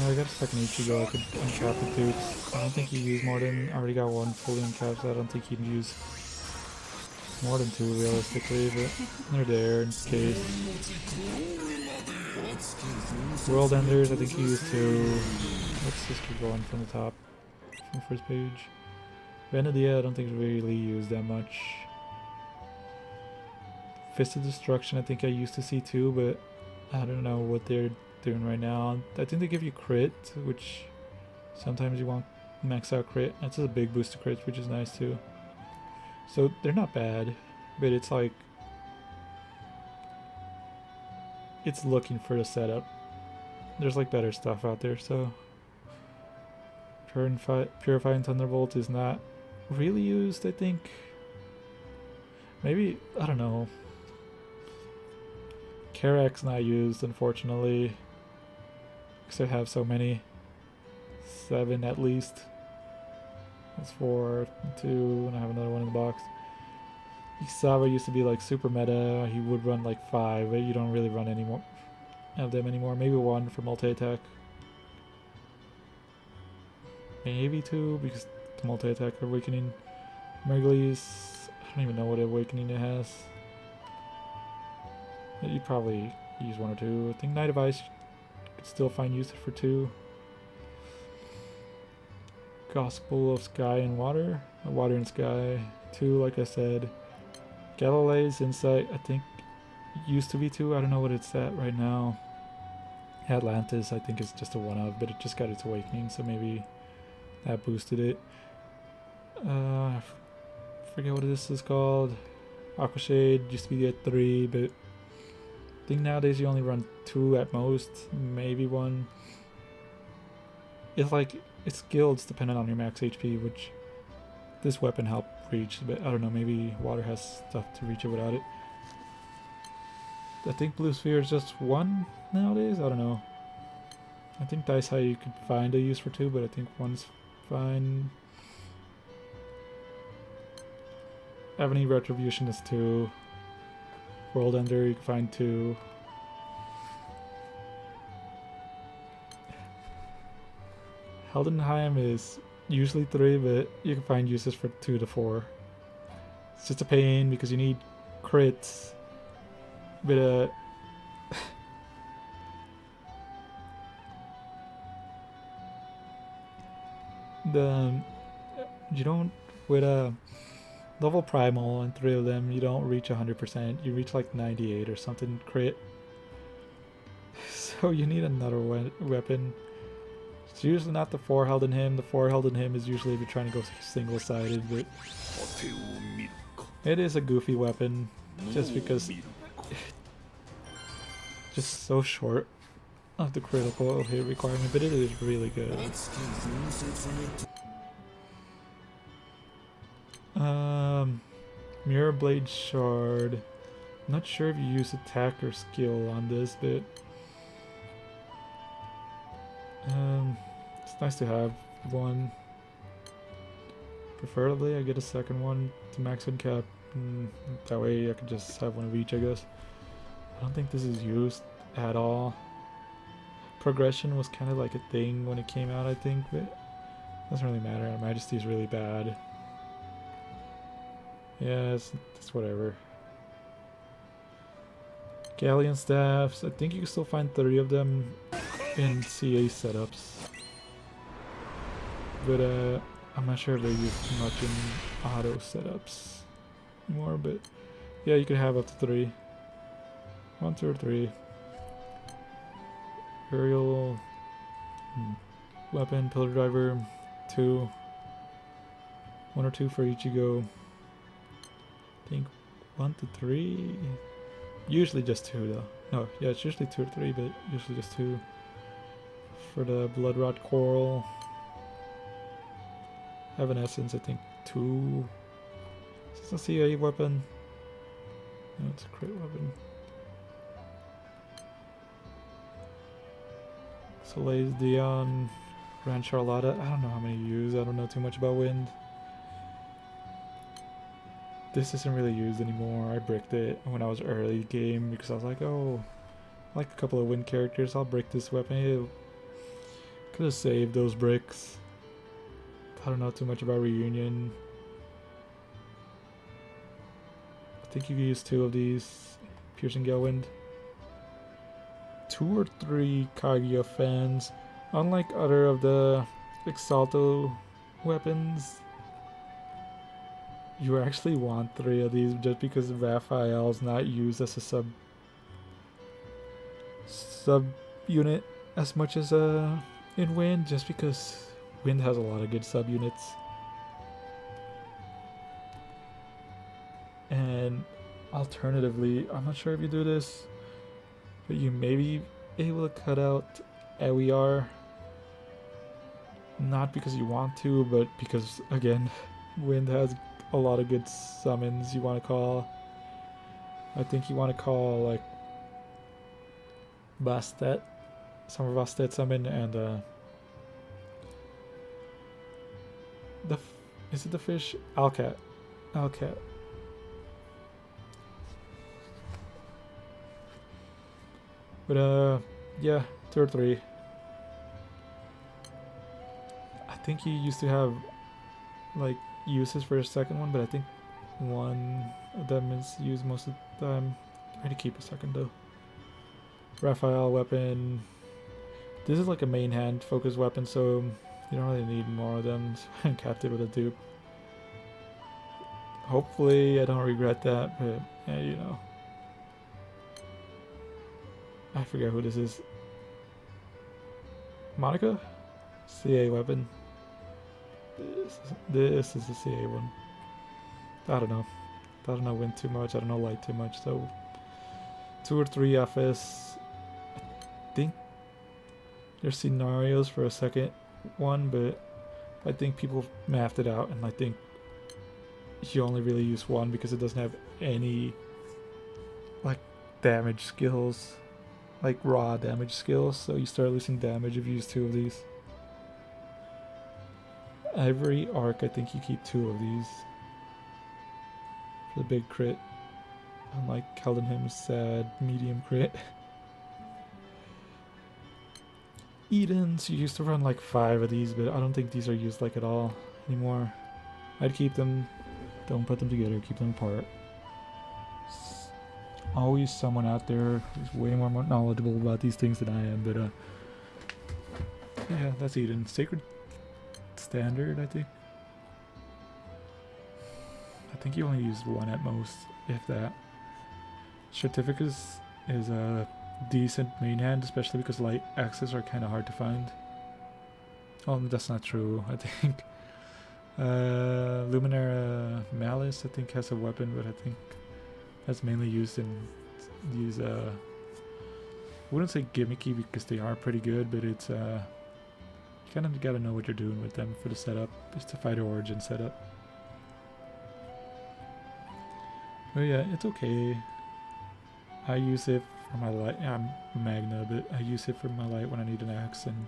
I got a second Ichigo, I could uncap the dupes. I don't think he used more than, I already got one fully uncapped, so I don't think he'd use more than 2 realistically, but they're there in case. World Enders, I think he used 2. Let's just keep going from the top, from the first page. Venedia, I don't think really used that much. Fist of Destruction, I think I used to see 2, but I don't know what they're doing right now. I think they give you crit, which sometimes you want max out crit. That's a big boost to crits, which is nice too. So they're not bad, but it's like it's looking for the setup. There's like better stuff out there, so Purifying Thunderbolt is not really used, I think. Maybe, I don't know. Karak's not used, unfortunately, because I have so many. 7 at least. That's 4, 2, and I have another one in the box. Isawa used to be like super meta. He would run like 5, but you don't really run any more of them anymore. Maybe 1 for multi-attack. Maybe 2 because the multi-attack awakening. Mergly's, I don't even know what awakening it has. You probably use 1 or 2. I think Knight of Ice could still find use for 2. Gospel of Sky and Water. Water and Sky. 2, like I said. Galilee's Insight, I think, used to be 2. I don't know what it's at right now. Atlantis, I think, is just a 1-of, but it just got its awakening, so maybe that boosted it. I forget what this is called. Aquashade used to be at 3, but I think nowadays you only run 2 at most, maybe 1. It's like, it's guilds dependent on your max HP, which this weapon helped reach, but I don't know, maybe water has stuff to reach it without it. I think Blue Sphere is just 1 nowadays, I don't know. I think Dice High you could find a use for 2, but I think 1's fine. Ebony Retribution is 2. World Ender you can find 2. Heldenheim is usually 3, but you can find uses for 2 to 4. It's just a pain because you need crits, but you don't, with a level primal and 3 of them, you don't reach 100%. You reach like 98 or something crit. So you need another weapon. It's usually not the 4 held in him. The 4 held in him is usually if you're trying to go single-sided, but it is a goofy weapon just because just so short of the critical hit requirement, but it is really good. Mirror Blade Shard. I'm not sure if you use attack or skill on this, but it's nice to have 1. Preferably I get a second one to max uncap. That way I could just have 1 of each, I guess. I don't think this is used at all. Progression was kind of like a thing when it came out, I think, but it doesn't really matter. Our Majesty is really bad. Yeah, it's whatever. Galleon staffs. I think you can still find 30 of them in CA setups. But I'm not sure if they're used much in auto setups anymore, but yeah, you can have up to 3. 1, 2, or 3. Aerial weapon, pillar driver, 2. 1 or 2 for each you go. I think 1 to 3. Usually just 2 though. No, yeah, it's usually 2 or 3, but usually just 2. For the blood rot coral. Evanescence, I think 2. Is this a CA weapon? No, it's a crit weapon. Soleil's Dion, Grand Charlotta. I don't know how many you use. I don't know too much about wind. This isn't really used anymore. I bricked it when I was early game because I was like, oh, I like a couple of wind characters. I'll brick this weapon. Could have saved those bricks. I don't know too much about Reunion. I think you can use 2 of these. Piercing Gale Wind. 2 or 3 Kaguya fans. Unlike other of the Exalto weapons, you actually want 3 of these just because Raphael is not used as a sub unit as much as in Wind, just because Wind has a lot of good sub units. And alternatively, I'm not sure if you do this, but you may be able to cut out AWR. Not because you want to, but because, again, Wind has a lot of good summons you want to call. I think you want to call, like, Bastet. Summer Bastet summon, and, is it the fish? Alcat. Alcat. But yeah, 2 or 3. I think you used to have like uses for a second one, but I think 1 of them is used most of the time. I need to keep a second though. Raphael weapon. This is like a main hand focus weapon, so you don't really need more of them. So I capped it with a dupe. Hopefully I don't regret that, but yeah, you know. I forget who this is. Monica? CA weapon. This is the CA one. I don't know. I don't know wind too much. I don't know light too much. So 2 or 3 FS. I think there's scenarios for a second one, but I think people mapped it out, and I think you only really use 1 because it doesn't have any like damage skills. Like raw damage skills, so you start losing damage if you use 2 of these. Every arc, I think you keep 2 of these for the big crit. Unlike Keldenham's sad medium crit. Edens, you used to run like 5 of these, but I don't think these are used like at all anymore. I'd keep them, don't put them together, keep them apart. Always someone out there who's way more knowledgeable about these things than I am, but yeah, that's Eden. Sacred Standard, I think. I think you only used 1 at most, if that. Certificates is a decent main hand, especially because light axes are kind of hard to find. Oh, that's not true. I think Luminara Malice, I think, has a weapon, but I think that's mainly used in these, I wouldn't say gimmicky because they are pretty good, but it's, you kind of gotta know what you're doing with them for the setup. It's to fight origin setup. But yeah, it's okay. I use it for my light. Yeah, I'm Magna, but I use it for my light when I need an axe, and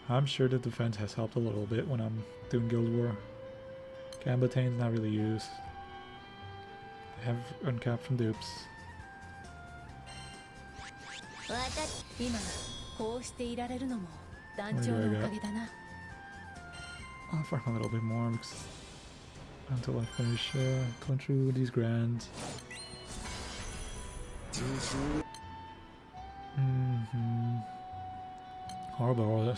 I'm sure the defense has helped a little bit when I'm doing Guild War. Gambatane's not really used. I have uncapped from dupes. I'll farm a little bit more because until I finish going through these grands. Horrible.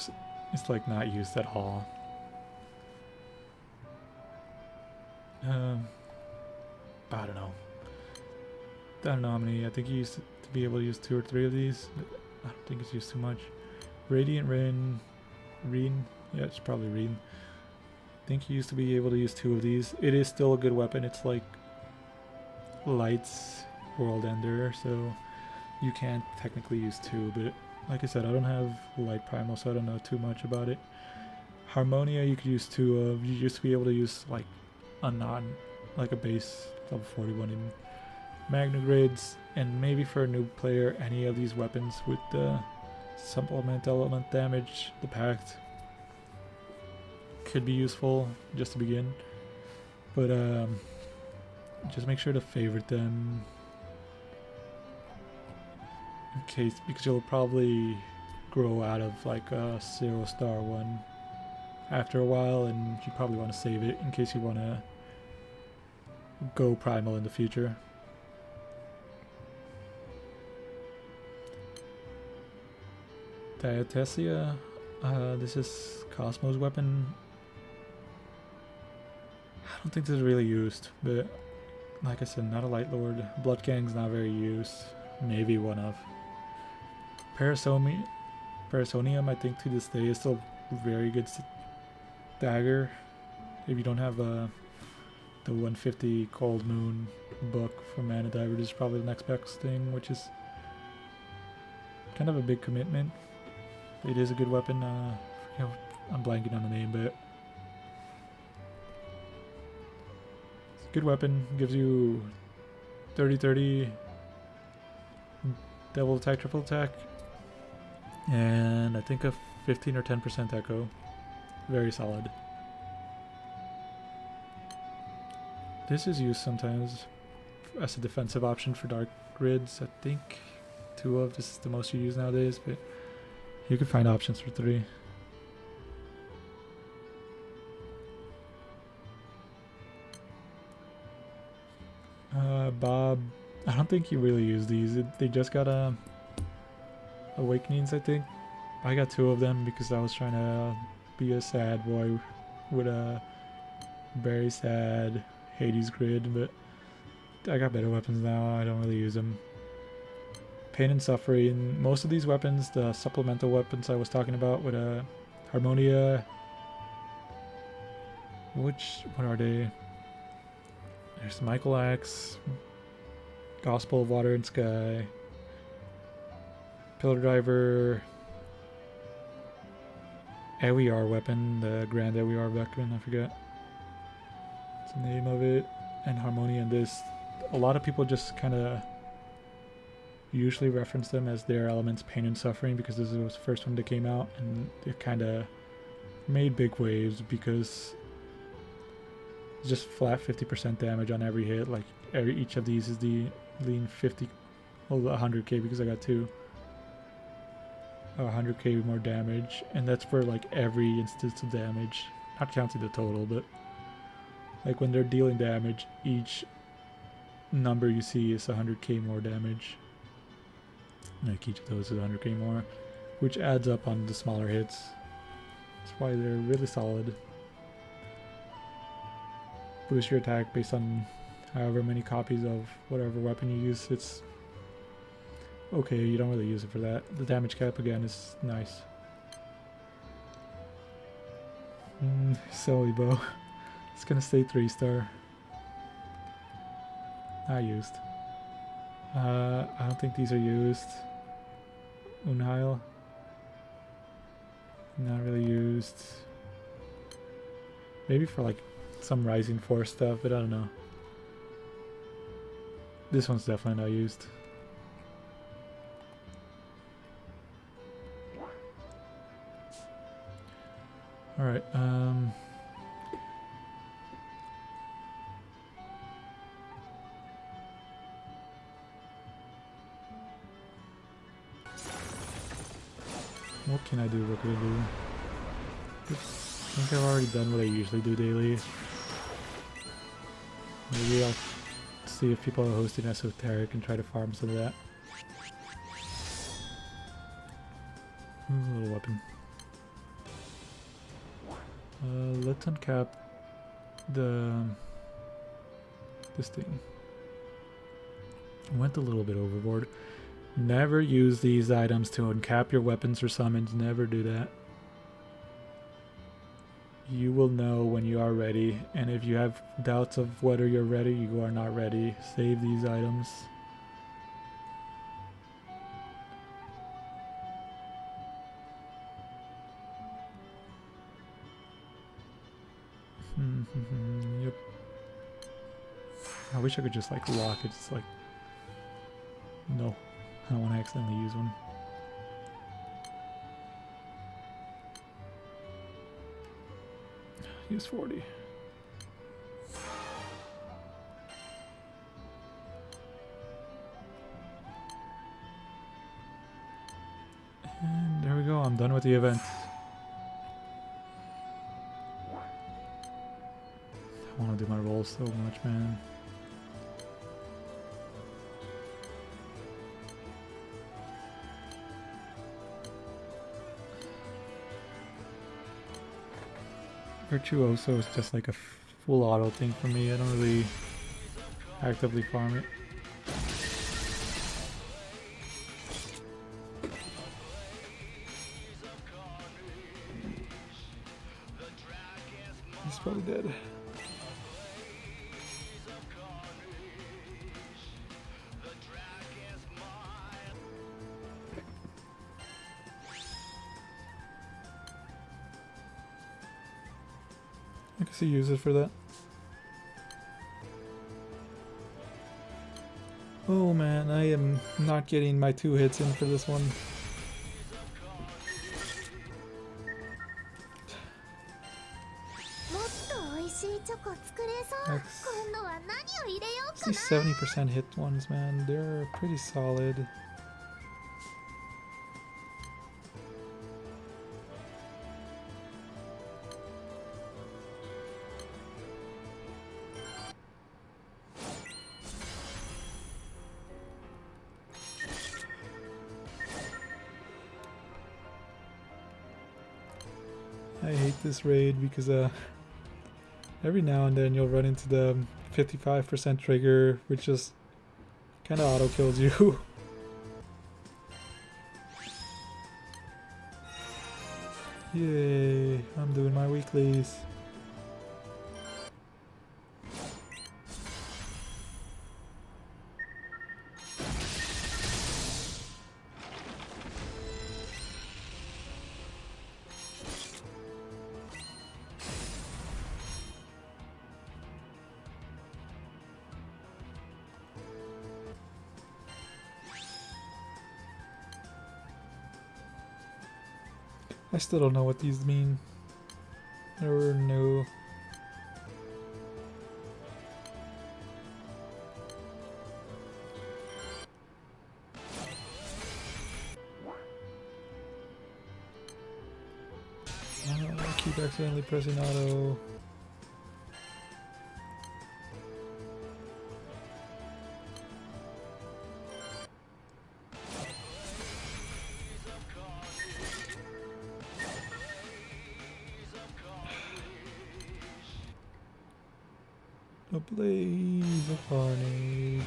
It's like not used at all. I don't know. I don't know how many. I think you used to be able to use 2 or 3 of these. I don't think it's used too much. Radiant Rain. Yeah, it's probably Reen. I think you used to be able to use 2 of these. It is still a good weapon. It's like Light's World Ender, so you can't technically use 2, but like I said, I don't have Light Primal, so I don't know too much about it. Harmonia you could use 2 of. You used to be able to use like a base level 41 in Magna Grids, and maybe for a new player, any of these weapons with the supplement element damage, the Pact, could be useful just to begin. But just make sure to favorite them in case, because you'll probably grow out of like a 0-star one after a while, and you probably want to save it in case you want to go primal in the future. Diatesia, this is Cosmo's weapon. I don't think this is really used, but like I said, not a Light Lord. Blood Gang's not very used. Maybe one of. Parasonium, I think to this day is still very good dagger. If you don't have the 150 Cold Moon book from Mana Diver, this is probably the next best thing, which is kind of a big commitment. It is a good weapon. I'm blanking on the name, but it's a good weapon. Gives you 30-30 double attack, triple attack, and I think a 15 or 10% echo. Very solid. This is used sometimes as a defensive option for dark grids. I think 2 of this is the most you use nowadays, but you can find options for 3. Bob, I don't think you really use these. They just got Awakenings, I think. I got 2 of them because I was trying to be a sad boy with a very sad Hades grid, but I got better weapons now. I don't really use them. Pain and Suffering. Most of these weapons, the supplemental weapons I was talking about with Harmonia. What are they? There's Michael Axe, Gospel of Water and Sky, Pillar Driver, AWR weapon, the Grand AWR weapon, I forget. What's the name of it? And Harmonia and this. A lot of people just kind of usually reference them as their elements, Pain and Suffering, because this was the first one that came out, and it kind of made big waves because it's just flat 50% damage on every hit. Like each of these is the lean 50, well 100k because I got 2. 100k more damage, and that's for like every instance of damage, not counting the total, but like when they're dealing damage, each number you see is 100k more damage. Like each of those is 100k more, which adds up on the smaller hits. That's why they're really solid. Boost your attack based on however many copies of whatever weapon you use. It's okay, you don't really use it for that. The damage cap again is nice. Silly bow. It's gonna stay 3-star. Not used. I don't think these are used. Unheil. Not really used. Maybe for like some Rising Force stuff, but I don't know. This one's definitely not used. Alright, what can I do? What can I do? I think I've already done what I usually do daily. Maybe I'll see if people are hosting esoteric and try to farm some of that. A little weapon. Let's uncap this thing. Went a little bit overboard. Never use these items to uncap your weapons or summons. Never do that. You will know when you are ready, and if you have doubts of whether you're ready, you are not ready. Save these items. Yep. I wish I could just like lock it. It's like, no, I don't want to accidentally use one. Use 40. And there we go, I'm done with the event. I want to do my rolls so much, man. Virtuoso is just like a full auto thing for me. I don't really actively farm it. He's probably dead. I guess he uses for that. Oh man, I am not getting my 2 hits in for this one. These 70% hit ones, man, they're pretty solid. I hate this raid because every now and then you'll run into the 55% trigger, which just kind of auto kills you. Yay, I'm doing my weeklies. I still don't know what these mean. Never knew. I keep accidentally pressing auto. A blaze of carnage.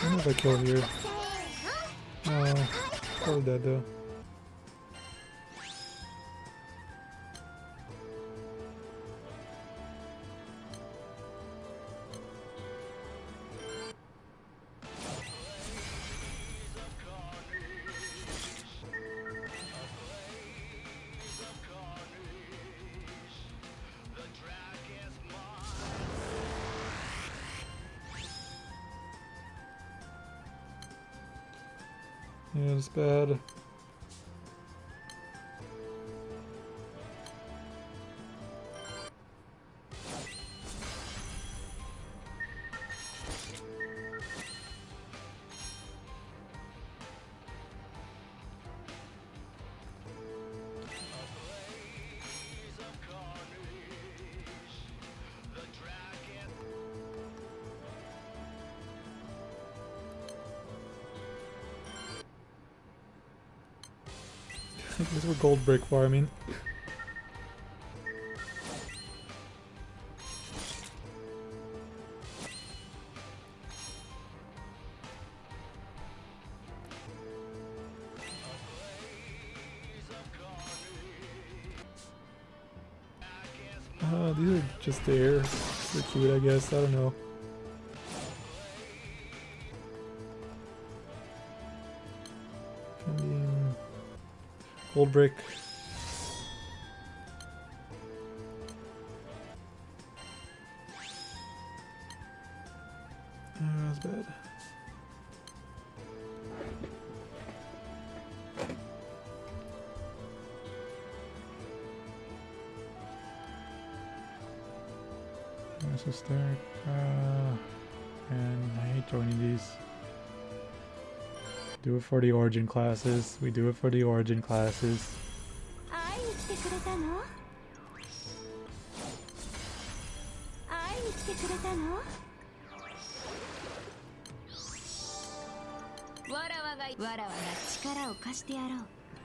I don't know if I kill here. Oh, probably dead though. Yeah, it's bad. I guess we're gold brick farming. These are just there. They're cute, I guess. I don't know. Finding gold brick. That's bad. So start, and I hate joining these. Do it for the origin classes. We do it for the origin classes.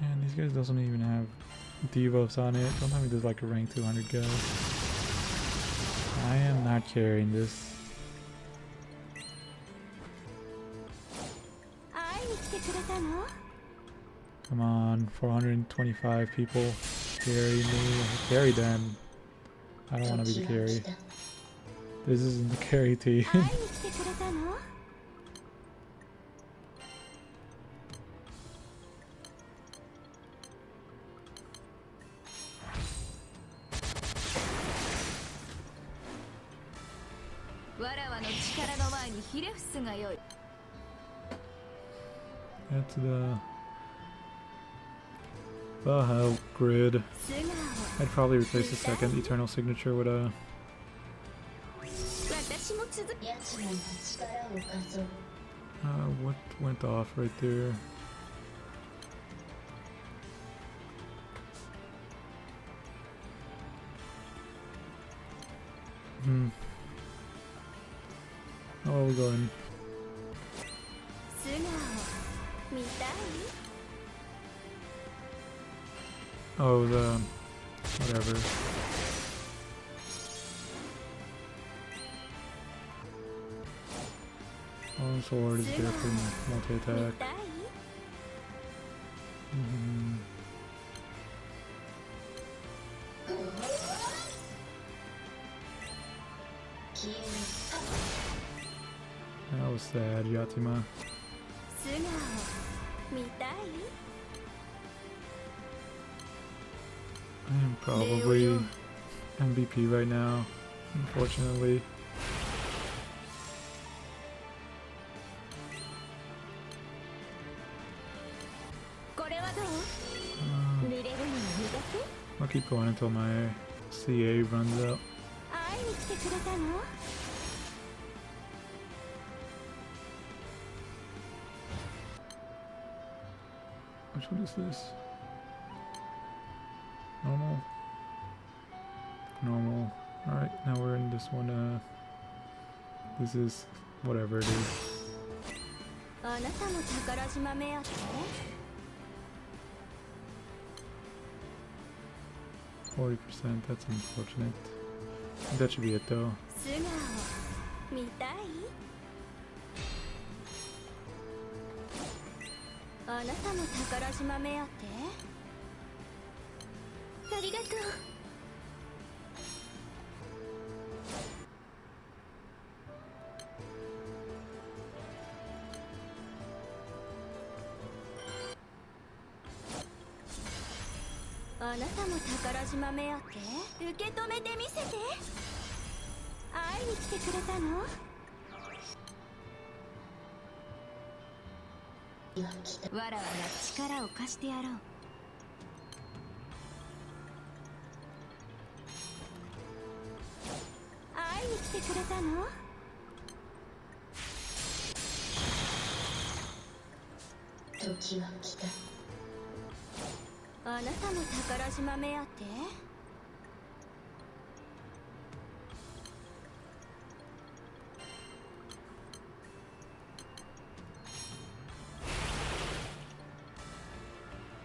And these guys doesn't even have debuffs on it. Don't tell me there's like a rank 200 guy. I am not carrying this. Come on, 425 people carry me. Carry them. I don't want to be the carry. This isn't the carry team. That's the hell grid. I'd probably replace the second eternal signature with a what went off right there? Oh, we're going. Oh, the whatever. Oh, sword is there for multi-attack. That was sad, Yatima. I am probably MVP right now, unfortunately. I'll keep going until my CA runs out. Which one is this? Normal? Normal. Alright, now we're in this one, this is whatever it is. 40%, that's unfortunate. That should be it though.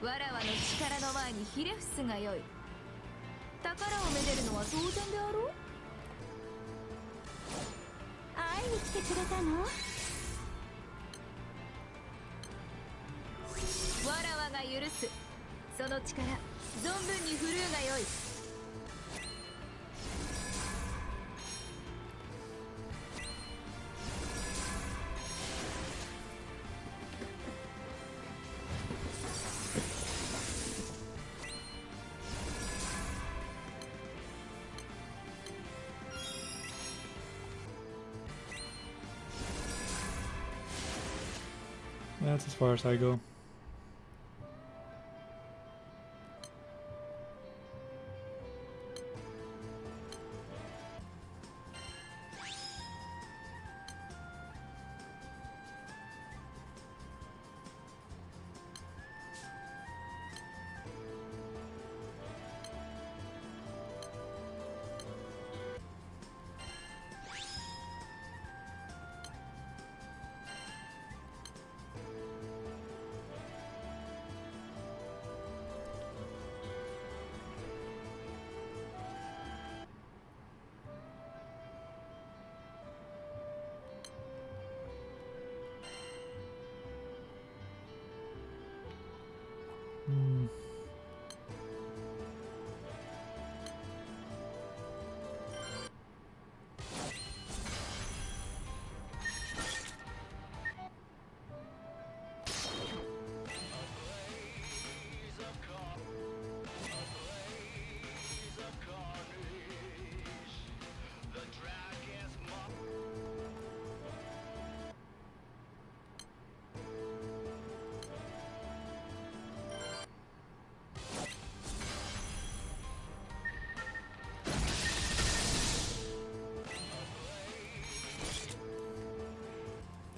わらわの力の前にひれ伏すがよい。宝をめでるのは当然であろう。会いに来てくれたの？わらわが許す。その力存分に振るうがよい。That's as far as I go.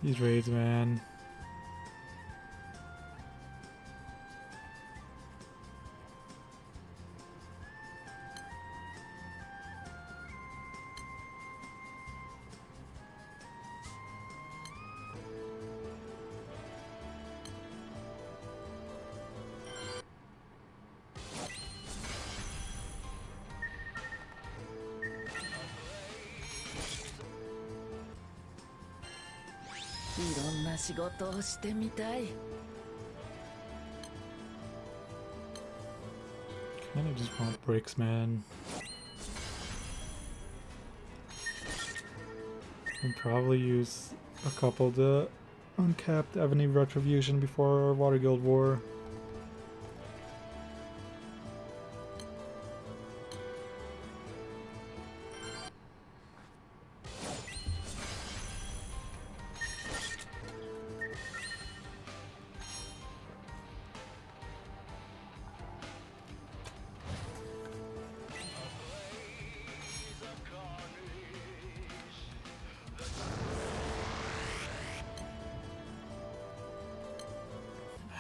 These raids, man. Kinda just want bricks, man. I'll probably use a couple to uncapped Ebony Retribution before Water Guild War.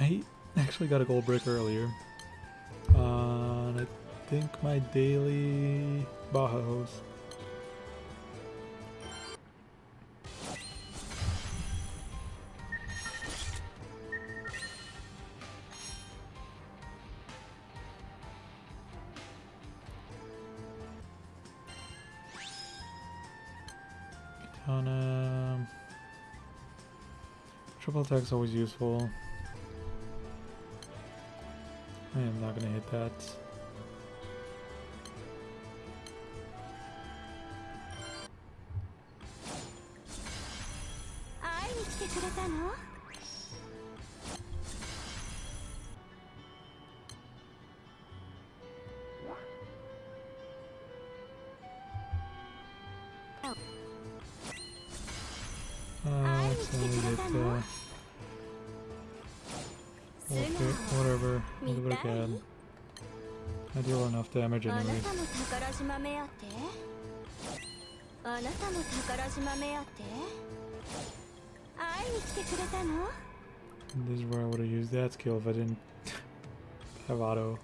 I actually got a gold brick earlier. I think my daily Baja hose. Katana. Triple attack's always useful. I am not gonna hit that. Let's only hit okay, whatever. I'll do what I can. I deal enough damage anyways. This is where I would have used that skill if I didn't have auto.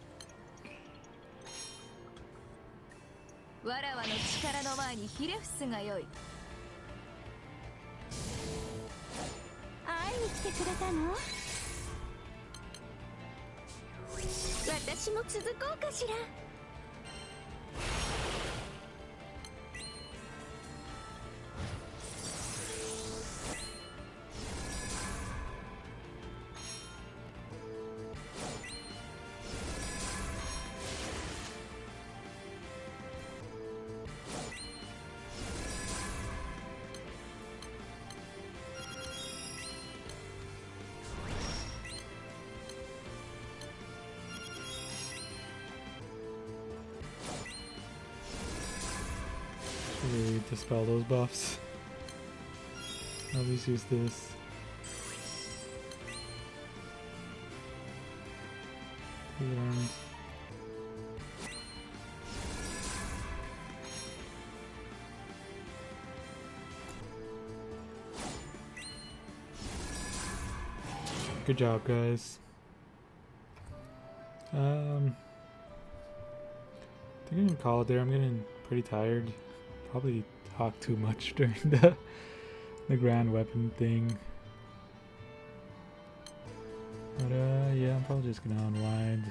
私も続こうかしら。Really dispel those buffs. At least use this. Learned. Good job, guys. I think I'm gonna call it there. I'm getting pretty tired. Probably talked too much during the grand weapon thing. But yeah, I'm probably just gonna unwind.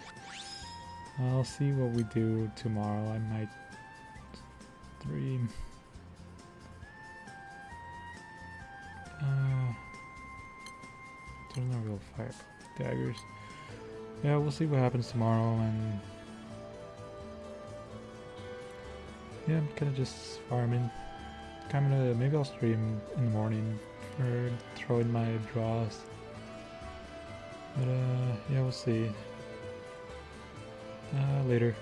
I'll see what we do tomorrow. I might stream. There's no real fire daggers. Yeah, we'll see what happens tomorrow, and yeah, I'm kind of just farming. Maybe I'll stream in the morning or throw in my draws. But yeah, we'll see. Later.